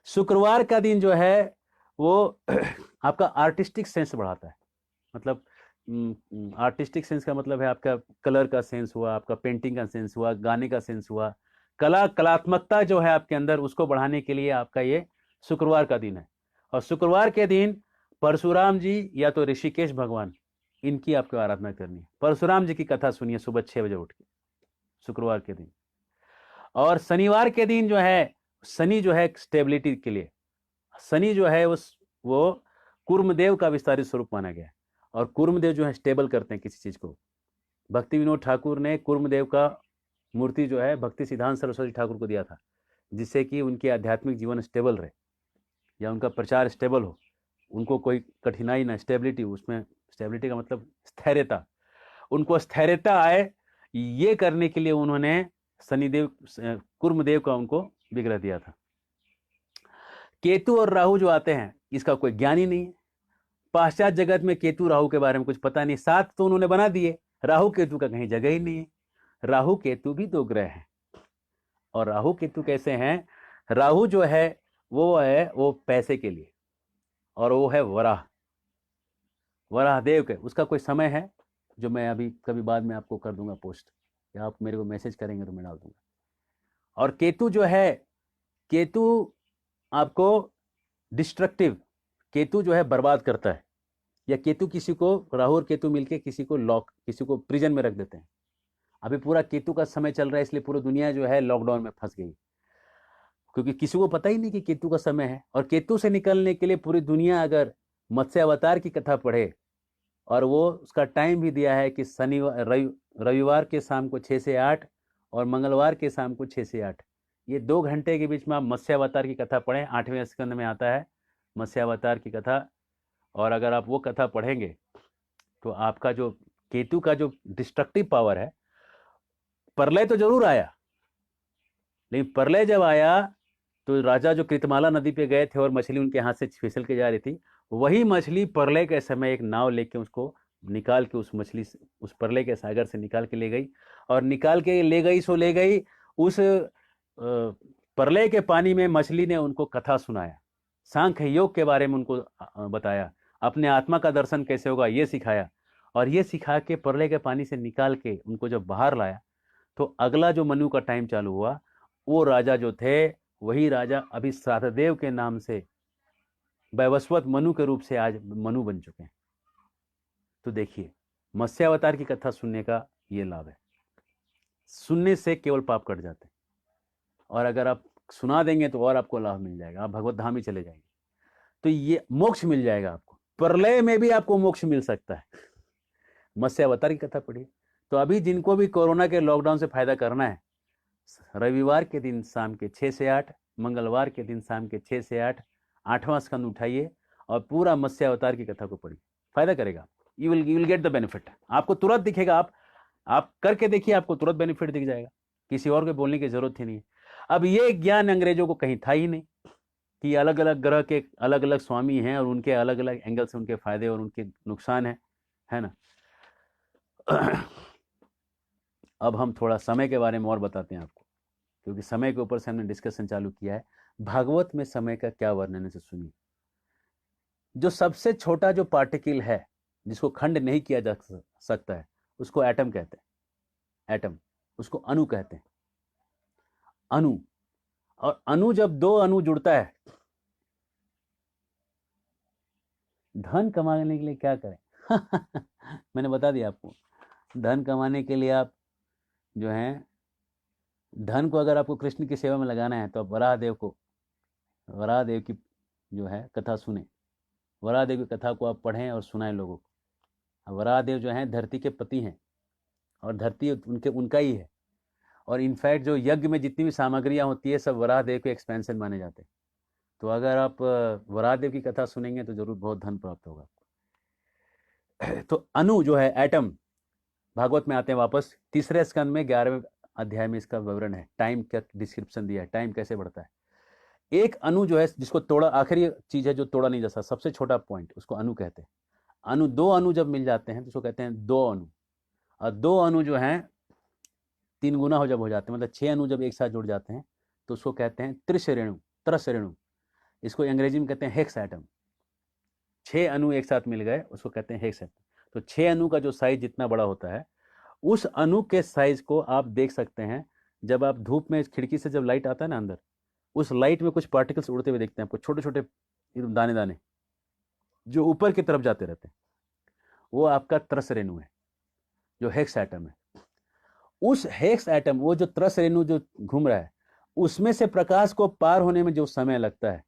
शुक्रवार का दिन जो है वो आपका आर्टिस्टिक सेंस बढ़ाता है। मतलब आर्टिस्टिक सेंस का मतलब है आपका कलर का सेंस हुआ, आपका पेंटिंग का सेंस हुआ, गाने का सेंस हुआ, कलात्मकता जो है आपके अंदर, उसको बढ़ाने के लिए आपका ये शुक्रवार का दिन है। और शुक्रवार के दिन परशुराम जी या तो ऋषिकेश भगवान, इनकी आपको आराधना करनी है। परशुराम जी की कथा सुनिए सुबह 6 बजे उठ के, शुक्रवार के दिन। और शनिवार के दिन जो है, शनि जो है स्टेबिलिटी के लिए, शनि जो है वो कूर्मदेव का विस्तारित स्वरूप माना गया है। और कूर्मदेव जो है स्टेबल करते हैं किसी चीज को। भक्ति विनोद ठाकुर ने कूर्मदेव का मूर्ति जो है भक्ति सिद्धांत सरस्वती ठाकुर को दिया था, जिससे कि उनके आध्यात्मिक जीवन स्टेबल रहे या उनका प्रचार स्टेबल हो, उनको कोई कठिनाई ना, स्टेबिलिटी, उसमें स्टेबिलिटी का मतलब स्थैर्यता, उनको स्थैर्यता आए, ये करने के लिए उन्होंने शनिदेव कूर्मदेव का उनको विग्रह दिया था। केतु और राहु जो आते हैं, इसका कोई ज्ञान ही नहीं है। पाश्चात्य जगत में केतु राहु के बारे में कुछ पता नहीं, 7 तो उन्होंने बना दिए, राहु केतु का कहीं जगह ही नहीं है। राहु केतु भी 2 ग्रह हैं। और राहु केतु कैसे हैं? राहु जो है वो पैसे के लिए, और वो है वराह देव के। उसका कोई समय है जो मैं अभी कभी बाद में आपको कर दूंगा पोस्ट, या आप मेरे को मैसेज करेंगे तो मैं डाल दूंगा। और केतु जो है, केतु आपको डिस्ट्रक्टिव, केतु जो है बर्बाद करता है। या केतु किसी को, राहु और केतु मिलके किसी को प्रिजन में रख देते हैं। अभी पूरा केतु का समय चल रहा है, इसलिए पूरी दुनिया जो है लॉकडाउन में फंस गई, क्योंकि किसी को पता ही नहीं कि केतु का समय है। और केतु से निकलने के लिए पूरी दुनिया अगर मत्स्य अवतार की कथा पढ़े, और वो उसका टाइम भी दिया है कि रविवार के शाम को 6 से 8 और मंगलवार के शाम को 6 से 8, ये 2 घंटे के बीच में आप मत्स्यावतार की कथा पढ़ें। 8वें स्कंद में आता है मत्स्यावतार की कथा, और अगर आप वो कथा पढ़ेंगे तो आपका जो केतु का जो डिस्ट्रक्टिव पावर है, प्रलय तो जरूर आया, लेकिन प्रलय जब आया तो राजा जो कृतमाला नदी पे गए थे और मछली उनके हाथ से फिसल के जा रही थी, वही मछली प्रलय के समय एक नाव लेके उसको निकाल के उस प्रलय के सागर से निकाल के ले गई। और निकाल के ले गई सो ले गई, उस प्रलय के पानी में मछली ने उनको कथा सुनाया, सांख्य योग के बारे में उनको बताया, अपने आत्मा का दर्शन कैसे होगा ये सिखाया। और ये सिखा के प्रलय के पानी से निकाल के उनको जब बाहर लाया, तो अगला जो मनु का टाइम चालू हुआ, वो राजा जो थे, वही राजा अभी श्राद्धदेव के नाम से वैवस्वत मनु के रूप से आज मनु बन चुके हैं। तो देखिए, मत्स्यावतार की कथा सुनने का ये लाभ है, सुनने से केवल पाप कट जाते हैं, और अगर आप सुना देंगे तो और आपको लाभ मिल जाएगा, आप भगवत धाम ही चले जाएंगे, तो ये मोक्ष मिल जाएगा आपको। प्रलय में भी आपको मोक्ष मिल सकता है। मत्स्यावतार की कथा पढ़िए। तो अभी जिनको भी कोरोना के लॉकडाउन से फायदा करना है, रविवार के दिन शाम के 6 से 8, मंगलवार के दिन शाम के 6 से 8 8वां स्कंद उठाइए और पूरा मत्स्यावतार की कथा को पढ़िए, फायदा करेगा। You will get the benefit, आपको तुरंत दिखेगा। आप करके देखिए, आपको तुरंत बेनिफिट दिख जाएगा, किसी और को बोलने की जरूरत ही नहीं है। अब ये ज्ञान अंग्रेजों को कहीं था ही नहीं कि अलग अलग ग्रह के अलग अलग स्वामी हैं और उनके अलग अलग एंगल से उनके फायदे और उनके नुकसान है ना। अब हम थोड़ा समय के बारे में और बताते हैं आपको, क्योंकि समय के ऊपर से हमने डिस्कशन चालू किया है। भागवत में समय का क्या वर्णन है, सुनिए। जो सबसे छोटा जो पार्टिकल है, जिसको खंड नहीं किया जा सकता है, उसको एटम कहते हैं। एटम, उसको अणु कहते हैं। अणु, और अणु जब 2 अणु जुड़ता है, धन कमाने के लिए क्या करें? मैंने बता दिया आपको, धन कमाने के लिए आप जो है, धन को अगर आपको कृष्ण की सेवा में लगाना है तो आप वराह देव की जो है कथा सुने, वराह देव की कथा को आप पढ़ें और सुनाएं लोगों को। वराह देव जो हैं धरती के पति हैं, और धरती उनका ही है। और इनफैक्ट जो यज्ञ में जितनी भी सामग्रियां होती है, सब वराह देव के एक्सपेंशन माने जाते हैं। तो अगर आप वराह देव की कथा सुनेंगे तो जरूर बहुत धन प्राप्त होगा। तो अणु जो है, एटम, भागवत में आते हैं वापस। 3रे स्कंद में 11वें अध्याय में इसका विवरण है, टाइम का डिस्क्रिप्शन दिया है, टाइम कैसे बढ़ता है। एक अणु जो है, जिसको तोड़ा, आखिरी चीज है जो तोड़ा नहीं जा सकता, सबसे छोटा पॉइंट, उसको अणु कहते हैं। अणु, 2 अणु जब मिल जाते हैं तो उसको कहते हैं 2 अणु। और 2 अणु जो हैं 3 गुना हो जाते हैं, मतलब 6 अणु जब एक साथ जुड़ जाते हैं तो उसको कहते हैं त्रसरेणु। इसको अंग्रेजी में कहते हैं हेक्स एटम। 6 अणु एक साथ मिल गए, उसको कहते हैं हेक्स एटम। तो 6 अणु का जो साइज जितना बड़ा होता है, उस अणु के साइज को आप देख सकते हैं। जब आप धूप में खिड़की से जब लाइट आता है ना अंदर, उस लाइट में कुछ पार्टिकल्स उड़ते हुए देखते हैं आपको, छोटे छोटे दाने दाने जो ऊपर की तरफ जाते रहते हैं, वो आपका त्रस रेणु है, जो हेक्स एटम है। उस हेक्स एटम, वो जो त्रस रेणु जो घूम रहा है, उसमें से प्रकाश को पार होने में जो समय लगता है,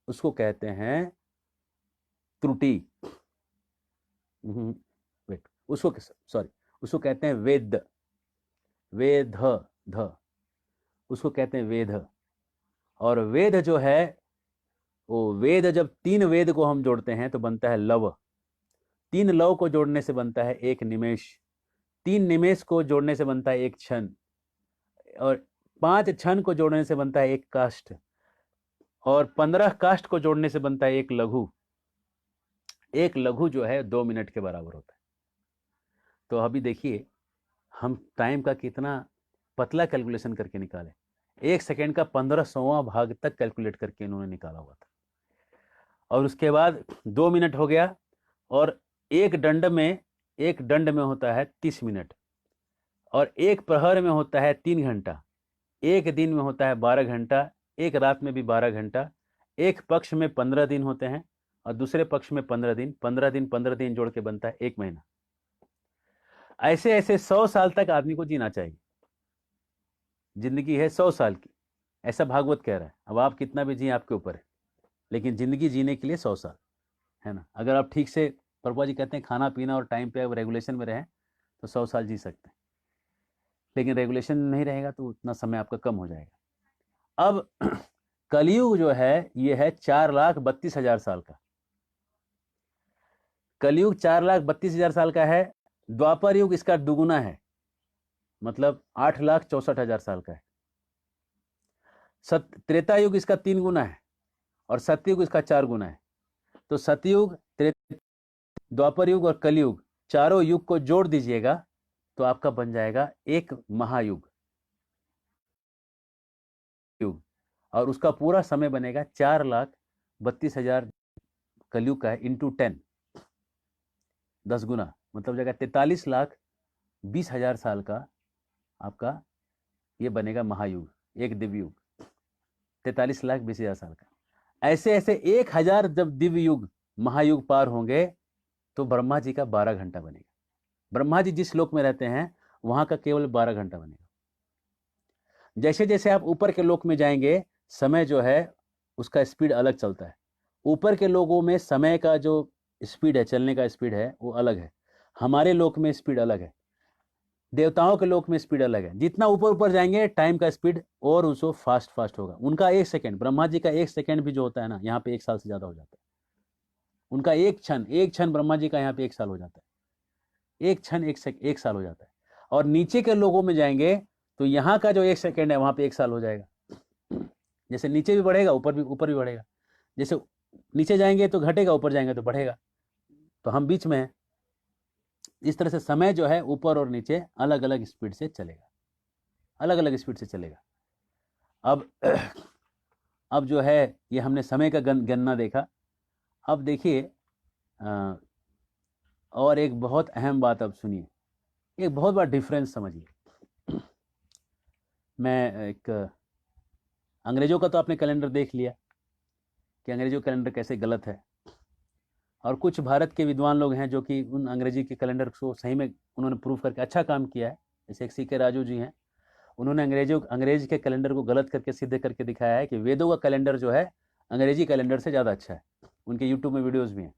उसको कहते हैं त्रुटि। उसको कहते हैं वेद, उसको कहते हैं वेद। और वेद जो है, वो वेद, जब 3 वेद को हम जोड़ते हैं तो बनता है लव। 3 लव को जोड़ने से बनता है 1 निमेष। 3 निमेष को जोड़ने से बनता है 1 क्षण, और 5 क्षण को जोड़ने से बनता है 1 काष्ठ, और 15 काष्ठ को जोड़ने से बनता है 1 लघु। एक लघु जो है 2 मिनट के बराबर होता है। तो अभी देखिए हम टाइम का कितना पतला कैलकुलेशन करके निकाले। 1 सेकेंड का 1500वां भाग तक कैलकुलेट करके इन्होंने निकाला हुआ था। और उसके बाद 2 मिनट हो गया, और एक दंड में होता है 30 मिनट, और एक प्रहर में होता है 3 घंटा, एक दिन में होता है 12 घंटा, एक रात में भी 12 घंटा, एक पक्ष में 15 दिन होते हैं और दूसरे पक्ष में 15 दिन, 15 दिन जोड़ के बनता है 1 महीना। ऐसे ऐसे 100 साल तक आदमी को जीना चाहिए। जिंदगी है 100 साल की, ऐसा भागवत कह रहा है। अब आप कितना भी जिए आपके ऊपर है, लेकिन जिंदगी जीने के लिए 100 साल है ना। अगर आप ठीक से, प्रभुपा जी कहते हैं खाना पीना और टाइम पे रेगुलेशन में रहें तो 100 साल जी सकते हैं, लेकिन रेगुलेशन नहीं रहेगा तो उतना समय आपका कम हो जाएगा। अब कलयुग जो है ये है 4,32,000 साल का। कलयुग 4,32,000 साल का है। द्वापर युग इसका दुगुना है, मतलब 8,64,000 साल का है। त्रेता युग इसका 3 गुना है और सतयुग इसका 4 गुना है। तो सतयुग, द्वापर युग और कलयुग, चारों युग को जोड़ दीजिएगा तो आपका बन जाएगा एक महायुग युग, और उसका पूरा समय बनेगा 4,32,000 कलयुग का है इंटू 10, 10 गुना, मतलब जाएगा 43,20,000 साल का आपका ये बनेगा महायुग, एक दिव्य युग 43,20,000 साल का। ऐसे ऐसे 1,000 जब दिव्य युग महायुग पार होंगे तो ब्रह्मा जी का 12 घंटा बनेगा। ब्रह्मा जी जिस लोक में रहते हैं वहां का केवल 12 घंटा बनेगा। जैसे जैसे आप ऊपर के लोक में जाएंगे समय जो है उसका स्पीड अलग चलता है। ऊपर के लोगों में समय का जो स्पीड है, चलने का स्पीड है, वो अलग है। हमारे लोक में स्पीड अलग है, देवताओं के लोक में स्पीड अलग है। जितना ऊपर ऊपर जाएंगे टाइम का स्पीड और उसको फास्ट होगा। उनका 1 सेकेंड, ब्रह्मा जी का 1 सेकेंड भी जो होता है ना, यहाँ पे 1 साल से ज्यादा हो जाता है। उनका एक क्षण ब्रह्मा जी का यहाँ पे 1 साल हो जाता है। एक क्षण 1 साल हो जाता है। और नीचे के लोगों में जाएंगे तो यहाँ का जो 1 सेकेंड है वहां पे 1 साल हो जाएगा। जैसे नीचे भी बढ़ेगा ऊपर भी बढ़ेगा। जैसे नीचे जाएंगे तो घटेगा, ऊपर जाएंगे तो बढ़ेगा। तो हम बीच में हैं। इस तरह से समय जो है ऊपर और नीचे अलग अलग स्पीड से चलेगा, अलग अलग स्पीड से चलेगा। अब जो है ये हमने समय का गणना देखा। अब देखिए और एक बहुत अहम बात अब सुनिए, एक बहुत बड़ा डिफरेंस समझिए। मैं एक अंग्रेजों का तो आपने कैलेंडर देख लिया कि अंग्रेजों का कैलेंडर कैसे गलत है, और कुछ भारत के विद्वान लोग हैं जो कि उन अंग्रेजी के कैलेंडर को सही में उन्होंने प्रूव करके अच्छा काम किया है। जैसे एक सीके राजू जी हैं, उन्होंने अंग्रेज के कैलेंडर को गलत करके सिद्ध करके दिखाया है कि वेदों का कैलेंडर जो है अंग्रेजी कैलेंडर से ज़्यादा अच्छा है। उनके यूट्यूब में वीडियोज़ भी हैं,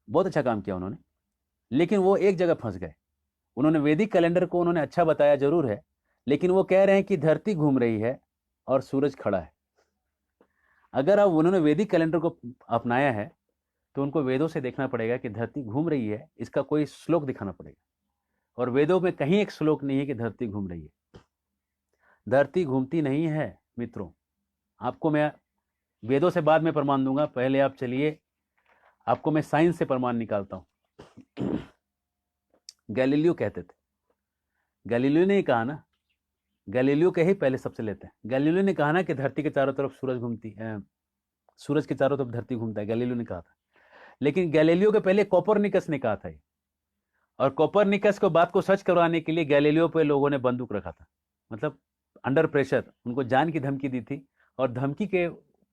बहुत अच्छा काम किया उन्होंने। लेकिन वो एक जगह फंस गए। उन्होंने वैदिक कैलेंडर को उन्होंने अच्छा बताया जरूर है, लेकिन वो कह रहे हैं कि धरती घूम रही है और सूरज खड़ा है। अगर अब उन्होंने वैदिक कैलेंडर को अपनाया है तो उनको वेदों से देखना पड़ेगा कि धरती घूम रही है, इसका कोई श्लोक दिखाना पड़ेगा। और वेदों में कहीं एक श्लोक नहीं है कि धरती घूम रही है। धरती घूमती नहीं है मित्रों। आपको मैं वेदों से बाद में प्रमाण दूंगा, पहले आप चलिए, आपको मैं साइंस से प्रमाण निकालता हूं। गैलीलियो कहते थे, गैलीलियो ने कहा ना, गैलीलियो के ही पहले सबसे लेते हैं। गैलीलियो ने कहा ना कि धरती के चारों तरफ सूरज घूमती है, सूरज के चारों तरफ धरती घूमता है, गैलीलियो ने कहा था। लेकिन गैलीलियो के पहले कोपरनिकस ने कहा था, और कोपरनिकस को बात को सच करवाने के लिए गैलीलियो पे लोगों ने बंदूक रखा था, मतलब अंडर प्रेशर उनको जान की धमकी दी थी। और धमकी के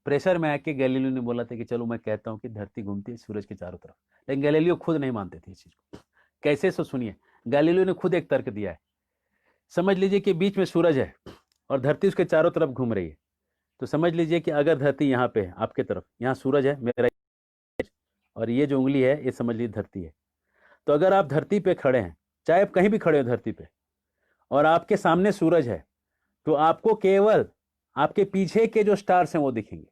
प्रेशर में आके गैलीलियो ने बोला था कि चलो मैं कहता हूं कि धरती घूमती है सूरज के चारों तरफ। लेकिन गैलीलियो खुद नहीं मानते थे इस चीज को। कैसे, सो सुनिए, गैलीलियो ने खुद एक तर्क दिया है। समझ लीजिए कि बीच में सूरज है और धरती उसके चारों तरफ घूम रही है। तो समझ लीजिए कि अगर धरती यहाँ पे है आपके तरफ, यहाँ सूरज है मेरा, और ये जो उंगली है ये समझ लीजिए धरती है। तो अगर आप धरती पे खड़े हैं, चाहे आप कहीं भी खड़े हो धरती पे, और आपके सामने सूरज है, तो आपको केवल आपके पीछे के जो स्टार्स हैं वो दिखेंगे।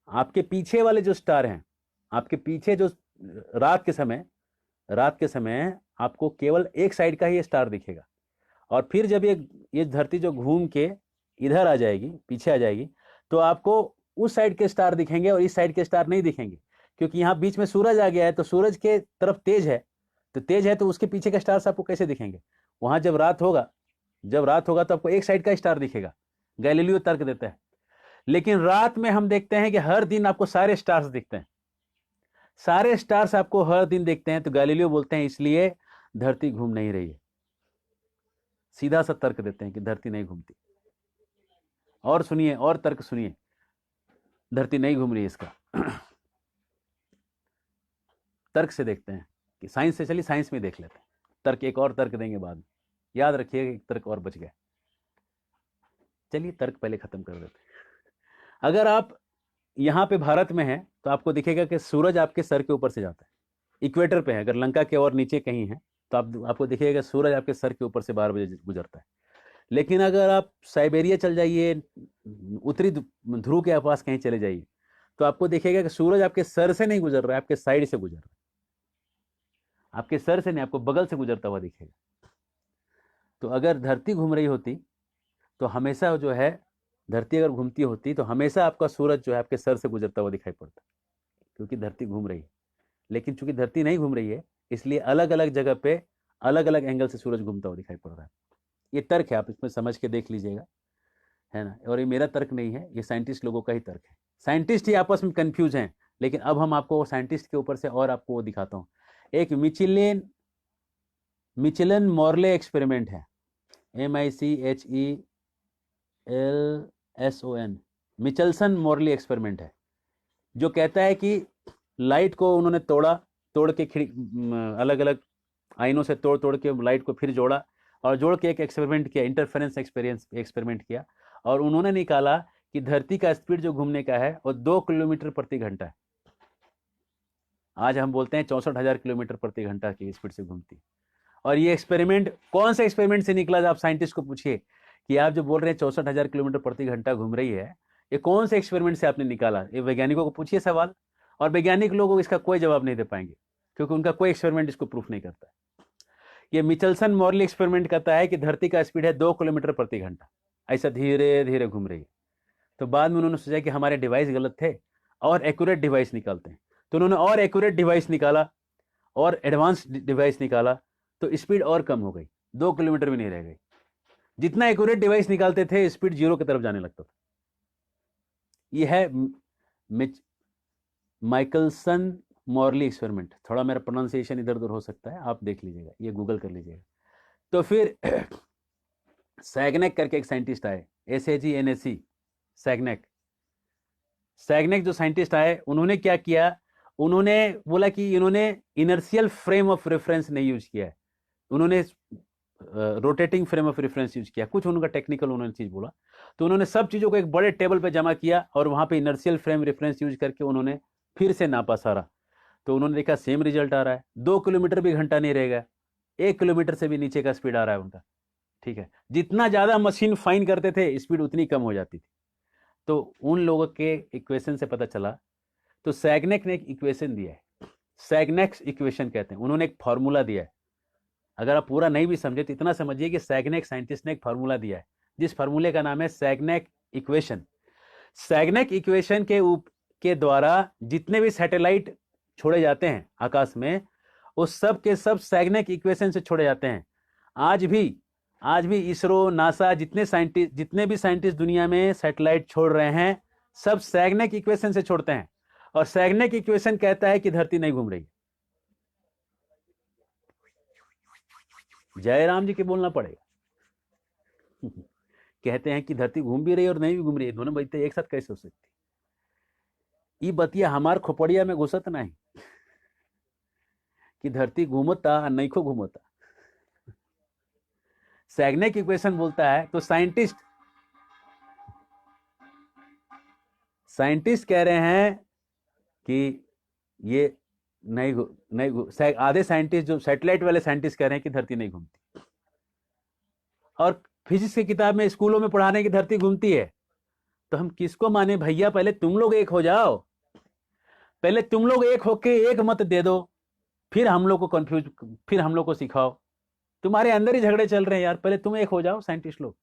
आपके पीछे वाले जो स्टार हैं, आपके पीछे जो रात के समय आपको केवल एक साइड का ही स्टार दिखेगा। और फिर जब ये धरती जो घूम के इधर आ जाएगी, पीछे आ जाएगी, तो आपको उस साइड के स्टार दिखेंगे और इस साइड के स्टार नहीं दिखेंगे, क्योंकि यहाँ बीच में सूरज आ गया है, तो सूरज के तरफ तेज है, तो उसके पीछे के स्टार्स आपको कैसे दिखेंगे? वहां जब रात होगा तो आपको एक साइड का स्टार दिखेगा, गैलीलियो तर्क देता है। लेकिन रात में हम देखते हैं कि हर दिन आपको सारे स्टार्स दिखते हैं, सारे स्टार्स आपको हर दिन दिखते हैं, तो गैलीलियो बोलते हैं इसलिए धरती घूम नहीं रही है। सीधा सा तर्क देते हैं कि धरती नहीं घूमती। और सुनिए, और तर्क सुनिए, धरती नहीं घूम रही है इसका। तर्क से देखते हैं कि साइंस से, चलिए साइंस में देख लेते हैं। तर्क, एक और तर्क देंगे बाद में, याद रखिएगा एक तर्क और बच गया। चलिए तर्क पहले खत्म कर देते हैं। अगर आप यहां पे भारत में हैं तो आपको दिखेगा कि सूरज आपके सर के ऊपर से जाता है, इक्वेटर पे है। अगर लंका के और नीचे कहीं है तो आपको दिखेगा सूरज आपके सर के ऊपर से 12 बजे गुजरता है। लेकिन अगर आप साइबेरिया चल जाइए, उत्तरी ध्रुव के पास कहीं चले जाइए, तो आपको दिखेगा कि सूरज आपके सर से नहीं गुजर रहा है, आपके साइड से गुजर रहा है। आपके सर से नहीं, आपको बगल से गुजरता हुआ दिखेगा। तो अगर धरती घूम रही होती तो हमेशा जो है, धरती अगर घूमती होती तो हमेशा आपका सूरज जो है आपके सर से गुजरता हुआ दिखाई पड़ता, क्योंकि धरती घूम रही है। लेकिन चूंकि धरती नहीं घूम रही है, इसलिए अलग अलग जगह पे अलग अलग एंगल से सूरज घूमता हुआ दिखाई पड़ रहा है। ये तर्क है, आप इसमें समझ के देख लीजिएगा, है ना। और ये मेरा तर्क नहीं है, ये साइंटिस्ट लोगों का ही तर्क है। साइंटिस्ट ही आपस में कंफ्यूज हैं। लेकिन अब हम आपको साइंटिस्ट के ऊपर से और आपको वो दिखाता हूँ। एक मिचेलन मॉर्ले एक्सपेरिमेंट है, MICHELSON, मिचेल्सन मॉर्ले एक्सपेरिमेंट है, जो कहता है कि लाइट को उन्होंने तोड़ के अलग अलग आइनों से तोड़ के लाइट को फिर जोड़ा, और जोड़ के एक एक्सपेरिमेंट किया, इंटरफेरेंस एक्सपेरिमेंट किया, और उन्होंने निकाला कि धरती का स्पीड जो घूमने का है वो 2 किलोमीटर प्रति घंटा है। आज हम बोलते हैं 64,000 किलोमीटर प्रति घंटा की स्पीड से घूमती। और ये एक्सपेरिमेंट कौन से एक्सपेरिमेंट से निकला? आप साइंटिस्ट को पूछिए कि आप जो बोल रहे हैं 64,000 किलोमीटर प्रति घंटा घूम रही है, ये कौन से एक्सपेरिमेंट से आपने निकाला? ये वैज्ञानिकों को पूछिए सवाल, और वैज्ञानिक लोग इसका कोई जवाब नहीं दे पाएंगे, क्योंकि उनका कोई एक्सपेरिमेंट इसको प्रूफ नहीं करता है। ये मिचेल्सन मॉर्ले एक्सपेरिमेंट कहता है कि धरती का स्पीड है 2 किलोमीटर प्रति घंटा, ऐसा धीरे धीरे घूम रही है। तो बाद में उन्होंने सोचा कि हमारे डिवाइस गलत थे, और एक्यूरेट डिवाइस निकालते हैं। तो उन्होंने और एक्यूरेट डिवाइस निकाला, और एडवांस डिवाइस निकाला, तो स्पीड और कम हो गई, 2 किलोमीटर भी नहीं रह गई। जितना एक्यूरेट डिवाइस निकालते थे, स्पीड 0 की तरफ जाने लगता था। यह है माइकलसन मॉर्ले एक्सपेरिमेंट। थोड़ा मेरा प्रोनाउंसिएशन इधर उधर हो सकता है, आप देख लीजिएगा, ये गूगल कर लीजिएगा। तो फिर सैगनेक करके एक साइंटिस्ट आए, SAGNAC, सैगनेक जो साइंटिस्ट आए, उन्होंने क्या किया? उन्होंने बोला कि इन्होंने इनर्शियल फ्रेम ऑफ रेफरेंस नहीं यूज किया है, उन्होंने rotating frame of reference use किया। कुछ उनका टेक्निकल उन्होंने चीज बोला, तो उन्होंने सब चीजों को एक बड़े टेबल पे जमा किया, और वहां पे इनर्शियल फ्रेम रेफरेंस यूज करके उन्होंने फिर से नापा सारा। तो उन्होंने देखा सेम रिजल्ट आ रहा है, 2 किलोमीटर भी घंटा नहीं रहेगा, 1 किलोमीटर से भी नीचे का स्पीड आ रहा है उनका। ठीक है, जितना ज्यादा मशीन फाइन करते थे, स्पीड उतनी कम हो जाती थी। तो उन लोगों के इक्वेशन से पता चला। तो सैगनेक ने एक इक्वेशन दिया है, सैगनेक्स इक्वेशन कहते हैं। उन्होंने एक फॉर्मूला दिया है। अगर आप पूरा नहीं भी समझे तो इतना समझिए कि सैगनेक साइंटिस्ट ने एक फार्मूला दिया है, जिस फार्मूले का नाम है सैगनेक इक्वेशन। सैगनेक इक्वेशन के द्वारा जितने भी सैटेलाइट छोड़े जाते हैं आकाश में, वो सब के सब सैगनेक इक्वेशन से छोड़े जाते हैं। आज भी इसरो, नासा, जितने भी साइंटिस्ट दुनिया में सैटेलाइट छोड़ रहे हैं, सब सैगनेक इक्वेशन से छोड़ते हैं। और सैगनेक इक्वेशन कहता है कि धरती नहीं घूम रही। जयराम जी के बोलना पड़ेगा। कहते हैं कि धरती घूम भी रही और नहीं भी घूम रही है, दोनों बातें एक साथ कैसे हो सकती? ये बतिया हमार खोपड़िया में घुसत नहीं कि धरती घूमता नहीं को घूमता। सैगनेक इक्वेशन बोलता है। तो साइंटिस्ट कह रहे हैं कि ये नहीं, आधे साइंटिस्ट, जो सैटेलाइट वाले साइंटिस्ट, कह रहे हैं कि धरती नहीं घूमती। और फिजिक्स की किताब में, स्कूलों में पढ़ाने की धरती घूमती है। तो हम किसको माने भैया? पहले तुम लोग एक हो जाओ, पहले तुम लोग एक होके एक मत दे दो, फिर हम लोग को सिखाओ। तुम्हारे अंदर ही झगड़े चल रहे हैं यार, पहले तुम एक हो जाओ साइंटिस्ट लोग।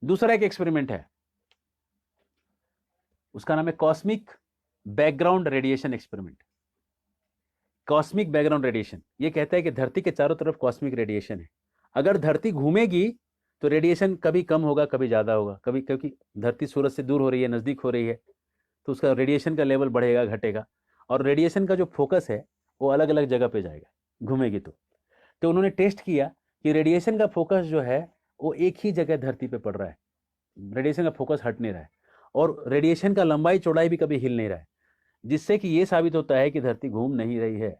दूसरा एक एक्सपेरिमेंट है, उसका नाम है cosmic background radiation experiment. Cosmic background radiation ये कहता है कि धरती के चारों तरफ कॉस्मिक रेडिएशन है। अगर धरती घूमेगी तो रेडिएशन कभी कम होगा, कभी ज़्यादा होगा, कभी, क्योंकि धरती सूरज से दूर हो रही है, नज़दीक हो रही है, तो उसका रेडिएशन का लेवल बढ़ेगा, घटेगा। और रेडिएशन का जो फोकस है वो अलग अलग जगह पे जाएगा घूमेगी तो उन्होंने टेस्ट किया कि रेडिएशन का फोकस जो है वो एक ही जगह धरती पे पड़ रहा है, रेडिएशन का फोकस हट नहीं रहा है, और रेडिएशन का लंबाई चौड़ाई भी कभी हिल नहीं रहा है, जिससे कि ये साबित होता है कि धरती घूम नहीं रही है।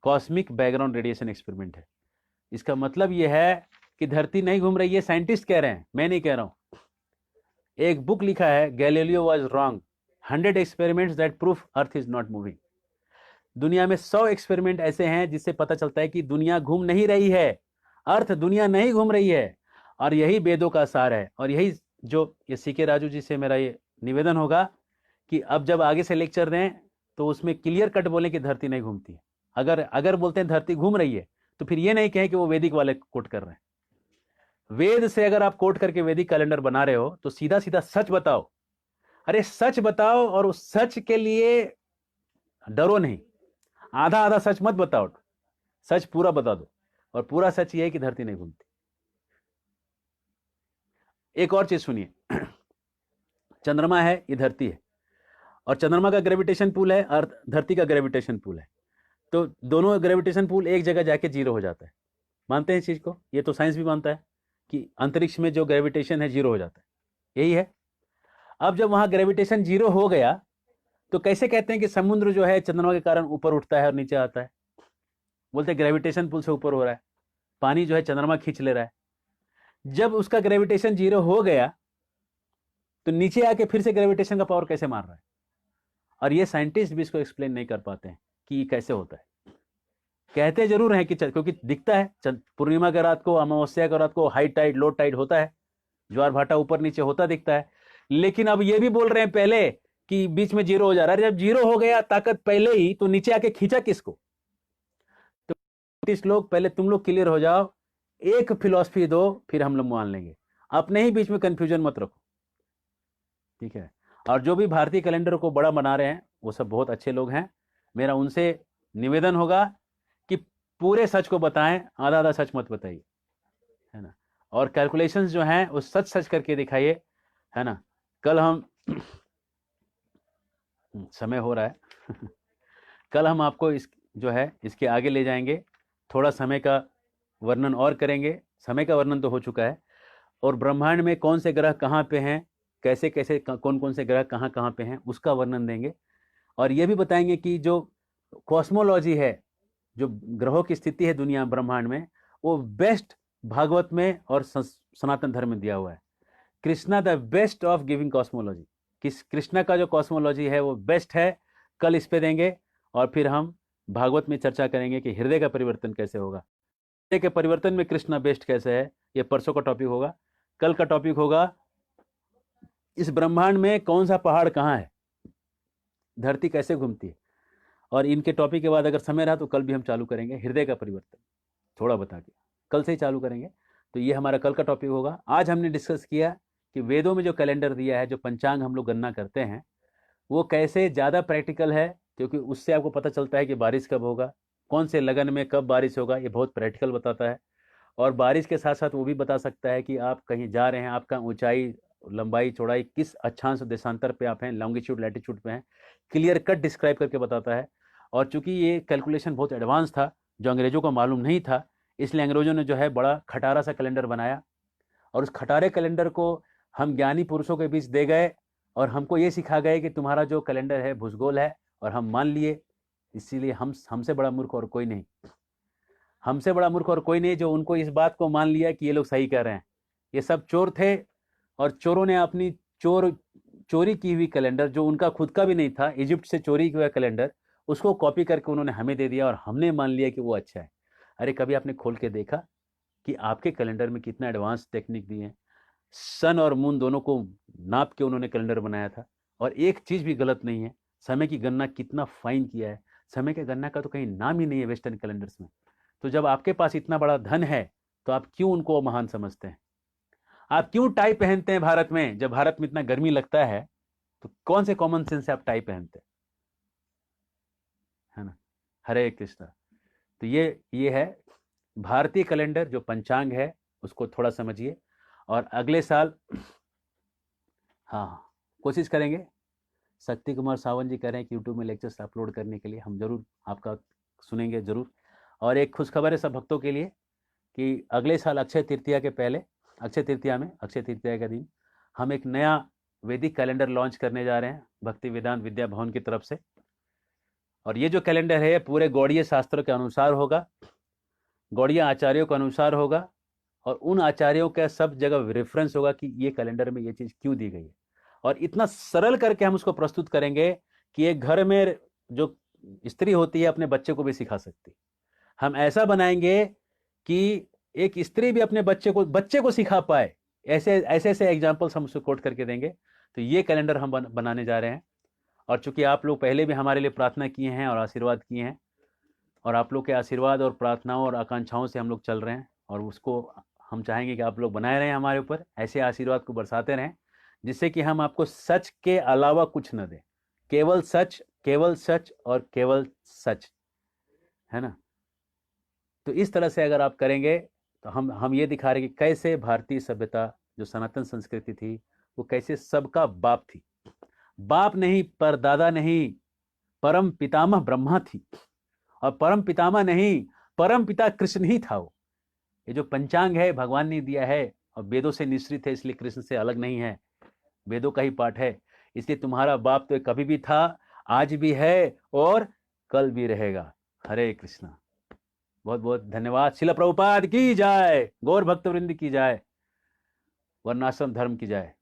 कॉस्मिक बैकग्राउंड रेडिएशन एक्सपेरिमेंट है। इसका मतलब यह है कि धरती नहीं घूम रही है, साइंटिस्ट कह रहे हैं, मैं नहीं कह रहा हूं। एक बुक लिखा है, Galileo was wrong, 100 experiments that proof earth is not moving. दुनिया में 100 एक्सपेरिमेंट ऐसे हैं जिससे पता चलता है कि दुनिया घूम नहीं रही है, अर्थ दुनिया नहीं घूम रही है, और यही वेदों का सार है। और यही जो ये सीके राजू जी से मेरा ये निवेदन होगा कि अब जब आगे से लेक्चर दें तो उसमें क्लियर कट बोलें कि धरती नहीं घूमती है। अगर बोलते हैं धरती घूम रही है तो फिर ये नहीं कहें कि वो वैदिक वाले कोट कर रहे हैं। वेद से अगर आप कोट करके वैदिक कैलेंडर बना रहे हो तो सीधा सीधा सच बताओ। अरे सच बताओ, और उस सच के लिए डरो नहीं, आधा आधा सच मत बताओ, सच पूरा बता दो। और पूरा सच ये है कि धरती नहीं घूमती। एक और चीज सुनिए, चंद्रमा है, ये धरती है, और चंद्रमा का ग्रेविटेशन पुल है, अर्थ धरती का ग्रेविटेशन पुल है, तो दोनों ग्रेविटेशन पुल एक जगह जाके जीरो हो जाता है। मानते हैं इस चीज को? ये तो साइंस भी मानता है कि अंतरिक्ष में जो ग्रेविटेशन है जीरो हो जाता है, यही है। अब जब वहां ग्रेविटेशन जीरो हो गया तो कैसे कहते हैं कि समुद्र जो है चंद्रमा के कारण ऊपर उठता है और नीचे आता है? बोलते हैं ग्रेविटेशन पुल से ऊपर हो रहा है, पानी जो है चंद्रमा खींच ले रहा है। जब उसका ग्रेविटेशन जीरो हो गया तो नीचे आके फिर से ग्रेविटेशन का पावर कैसे मार रहा है? और ये साइंटिस्ट भी इसको एक्सप्लेन नहीं कर पाते हैं कि ये कैसे होता है। कहते जरूर हैं कि क्योंकि दिखता है, पूर्णिमा के रात को, अमावस्या के रात को हाई टाइड लो टाइड होता है, ज्वार भाटा ऊपर नीचे होता दिखता है। लेकिन अब ये भी बोल रहे हैं पहले कि बीच में जीरो हो जा रहा है। जब जीरो हो गया ताकत पहले ही, तो नीचे आके खींचा किसको? तो इस लोग, पहले तुम लोग क्लियर हो जाओ, एक फिलॉसफी दो, फिर हम लोग मान लेंगे। अपने ही बीच में कंफ्यूजन मत रखो, ठीक है? और जो भी भारतीय कैलेंडर को बड़ा बना रहे हैं वो सब बहुत अच्छे लोग हैं। मेरा उनसे निवेदन होगा कि पूरे सच को बताएं, आधा आधा सच मत बताइए, है ना? और कैलकुलेशंस जो हैं वो सच सच करके दिखाइए, है ना? कल हम समय हो रहा है कल हम आपको इस जो है इसके आगे ले जाएंगे, थोड़ा समय का वर्णन और करेंगे। समय का वर्णन तो हो चुका है, और ब्रह्मांड में कौन से ग्रह कहाँ पे हैं, कैसे कैसे कौन कौन से ग्रह कहाँ कहाँ पे हैं, उसका वर्णन देंगे। और ये भी बताएंगे कि जो कॉस्मोलॉजी है, जो ग्रहों की स्थिति है दुनिया ब्रह्मांड में, वो बेस्ट भागवत में और सनातन धर्म में दिया हुआ है। Krishna the best of giving cosmology, Krishna का जो कॉस्मोलॉजी है वो बेस्ट है। कल इस पे देंगे, और फिर हम भागवत में चर्चा करेंगे कि हृदय का परिवर्तन कैसे होगा, हृदय के परिवर्तन में कृष्णा बेस्ट कैसे है। ये परसों का टॉपिक होगा। कल का टॉपिक होगा इस ब्रह्मांड में कौन सा पहाड़ कहाँ है, धरती कैसे घूमती है। और इनके टॉपिक के बाद अगर समय रहा तो कल भी हम चालू करेंगे हृदय का परिवर्तन, थोड़ा बता के कल से ही चालू करेंगे। तो ये हमारा कल का टॉपिक होगा। आज हमने डिस्कस किया कि वेदों में जो कैलेंडर दिया है, जो पंचांग हम लोग गणना करते हैं, वो कैसे ज़्यादा प्रैक्टिकल है, क्योंकि उससे आपको पता चलता है कि बारिश कब होगा, कौन से लगन में कब बारिश होगा, ये बहुत प्रैक्टिकल बताता है। और बारिश के साथ साथ वो भी बता सकता है कि आप कहीं जा रहे हैं, आपका ऊंचाई, लंबाई, चौड़ाई, किस अक्षांश देशांतर पे आप हैं, लॉन्गिट्यूड लैटिट्यूड पे हैं, क्लियर कट डिस्क्राइब करके बताता है। और चूंकि ये कैलकुलेशन बहुत एडवांस था, जो अंग्रेजों को मालूम नहीं था, इसलिए अंग्रेजों ने जो है बड़ा खटारा सा कैलेंडर बनाया, और उस खटारे कैलेंडर को हम ज्ञानी पुरुषों के बीच दे गए, और हमको ये सिखा गए कि तुम्हारा जो कैलेंडर है भूसगोल है, और हम मान लिए। इसीलिए हमसे बड़ा मूर्ख और कोई नहीं, हमसे बड़ा मूर्ख और कोई नहीं जो उनको इस बात को मान लिया कि ये लोग सही कह रहे हैं। ये सब चोर थे, और चोरों ने अपनी चोरी की हुई कैलेंडर, जो उनका खुद का भी नहीं था, इजिप्ट से चोरी हुआ कैलेंडर, उसको कॉपी करके उन्होंने हमें दे दिया, और हमने मान लिया कि वो अच्छा है। अरे कभी आपने खोल के देखा कि आपके कैलेंडर में कितना एडवांस टेक्निक दी है? सन और मून दोनों को नाप के उन्होंने कैलेंडर बनाया था, और एक चीज़ भी गलत नहीं है। समय की गणना कितना फाइन किया है, समय की गणना का तो कहीं नाम ही नहीं है वेस्टर्न कैलेंडर्स में। तो जब आपके पास इतना बड़ा धन है तो आप क्यों उनको महान समझते हैं? आप क्यों टाई पहनते हैं भारत में, जब भारत में इतना गर्मी लगता है? तो कौन से कॉमन सेंस से आप टाई पहनते है ना? हरे कृष्णा। तो ये है भारतीय कैलेंडर, जो पंचांग है उसको थोड़ा समझिए। और अगले साल हाँ कोशिश करेंगे, शक्ति कुमार सावंत जी कह रहे हैं कि यूट्यूब में लेक्चर्स अपलोड करने के लिए, हम जरूर आपका सुनेंगे जरूर। और एक खुशखबर है सब भक्तों के लिए कि अगले साल अक्षय तृतीया के पहले, अक्षय तृतीया के दिन हम एक नया वैदिक कैलेंडर लॉन्च करने जा रहे हैं भक्ति वेदांत विद्या भवन की तरफ से। और ये जो कैलेंडर है पूरे गौड़ीय शास्त्रों के अनुसार होगा, गौड़ीय आचार्यों के अनुसार होगा, और उन आचार्यों का सब जगह रेफरेंस होगा कि ये कैलेंडर में ये चीज़ क्यों दी गई है। और इतना सरल करके हम उसको प्रस्तुत करेंगे कि एक घर में जो स्त्री होती है अपने बच्चे को भी सिखा सकती है। हम ऐसा बनाएंगे कि एक स्त्री भी अपने बच्चे को सिखा पाए, ऐसे ऐसे एग्जाम्पल्स हम उसको कोट करके देंगे। तो ये कैलेंडर हम बनाने जा रहे हैं। और चूंकि आप लोग पहले भी हमारे लिए प्रार्थना किए हैं और आशीर्वाद किए हैं, और आप लोग के आशीर्वाद और प्रार्थनाओं और आकांक्षाओं से हम लोग चल रहे हैं, और उसको हम चाहेंगे कि आप लोग बनाए रहें, हमारे ऊपर ऐसे आशीर्वाद को बरसाते रहें, जिससे कि हम आपको सच के अलावा कुछ न दें, केवल सच और केवल सच, है ना? तो इस तरह से अगर आप करेंगे तो हम ये दिखा रहे कि कैसे भारतीय सभ्यता जो सनातन संस्कृति थी वो कैसे सबका बाप थी, बाप नहीं परदादा नहीं, परम पितामह ब्रह्मा थी, और परम पितामह नहीं, परम पिता कृष्ण ही था वो। ये जो पंचांग है भगवान ने दिया है, और वेदों से निश्रित है, इसलिए कृष्ण से अलग नहीं है, वेदों का ही पाठ है। इसलिए तुम्हारा बाप तो कभी भी था, आज भी है और कल भी रहेगा। हरे कृष्णा। बहुत बहुत धन्यवाद। शिला प्रभुपाद की जाए, गौर भक्त वृंद की जाए, वर्णाश्रम धर्म की जाए।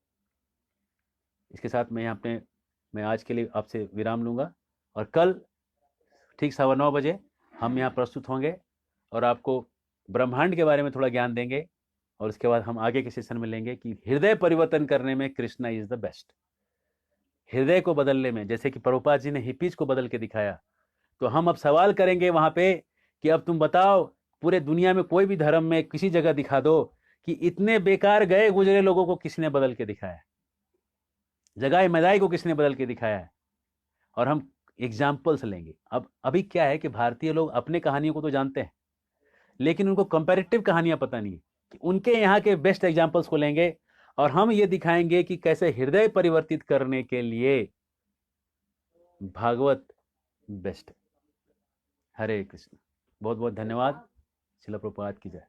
इसके साथ मैं आज के लिए आपसे विराम लूंगा, और कल ठीक 9:15 बजे हम यहाँ प्रस्तुत होंगे और आपको ब्रह्मांड के बारे में थोड़ा ज्ञान देंगे। और उसके बाद हम आगे के सेशन में लेंगे कि हृदय परिवर्तन करने में कृष्णा इज द बेस्ट। हृदय को बदलने में, जैसे कि प्रभुपाद जी ने हिप्पीज को बदल के दिखाया, तो हम अब सवाल करेंगे वहां पे कि अब तुम बताओ, पूरे दुनिया में कोई भी धर्म में किसी जगह दिखा दो कि इतने बेकार गए गुजरे लोगों को किसने बदल के दिखाया, जगाए मैदाई को किसने बदल के दिखाया है। और हम एग्जाम्पल्स लेंगे। अब अभी क्या है कि भारतीय लोग अपने कहानियों को तो जानते हैं, लेकिन उनको कंपैरेटिव कहानियां पता नहीं है, कि उनके यहाँ के बेस्ट एग्जाम्पल्स को लेंगे और हम ये दिखाएंगे कि कैसे हृदय परिवर्तित करने के लिए भागवत बेस्ट है। हरे कृष्ण। बहुत बहुत धन्यवाद। शिला प्रभुपाद की जय।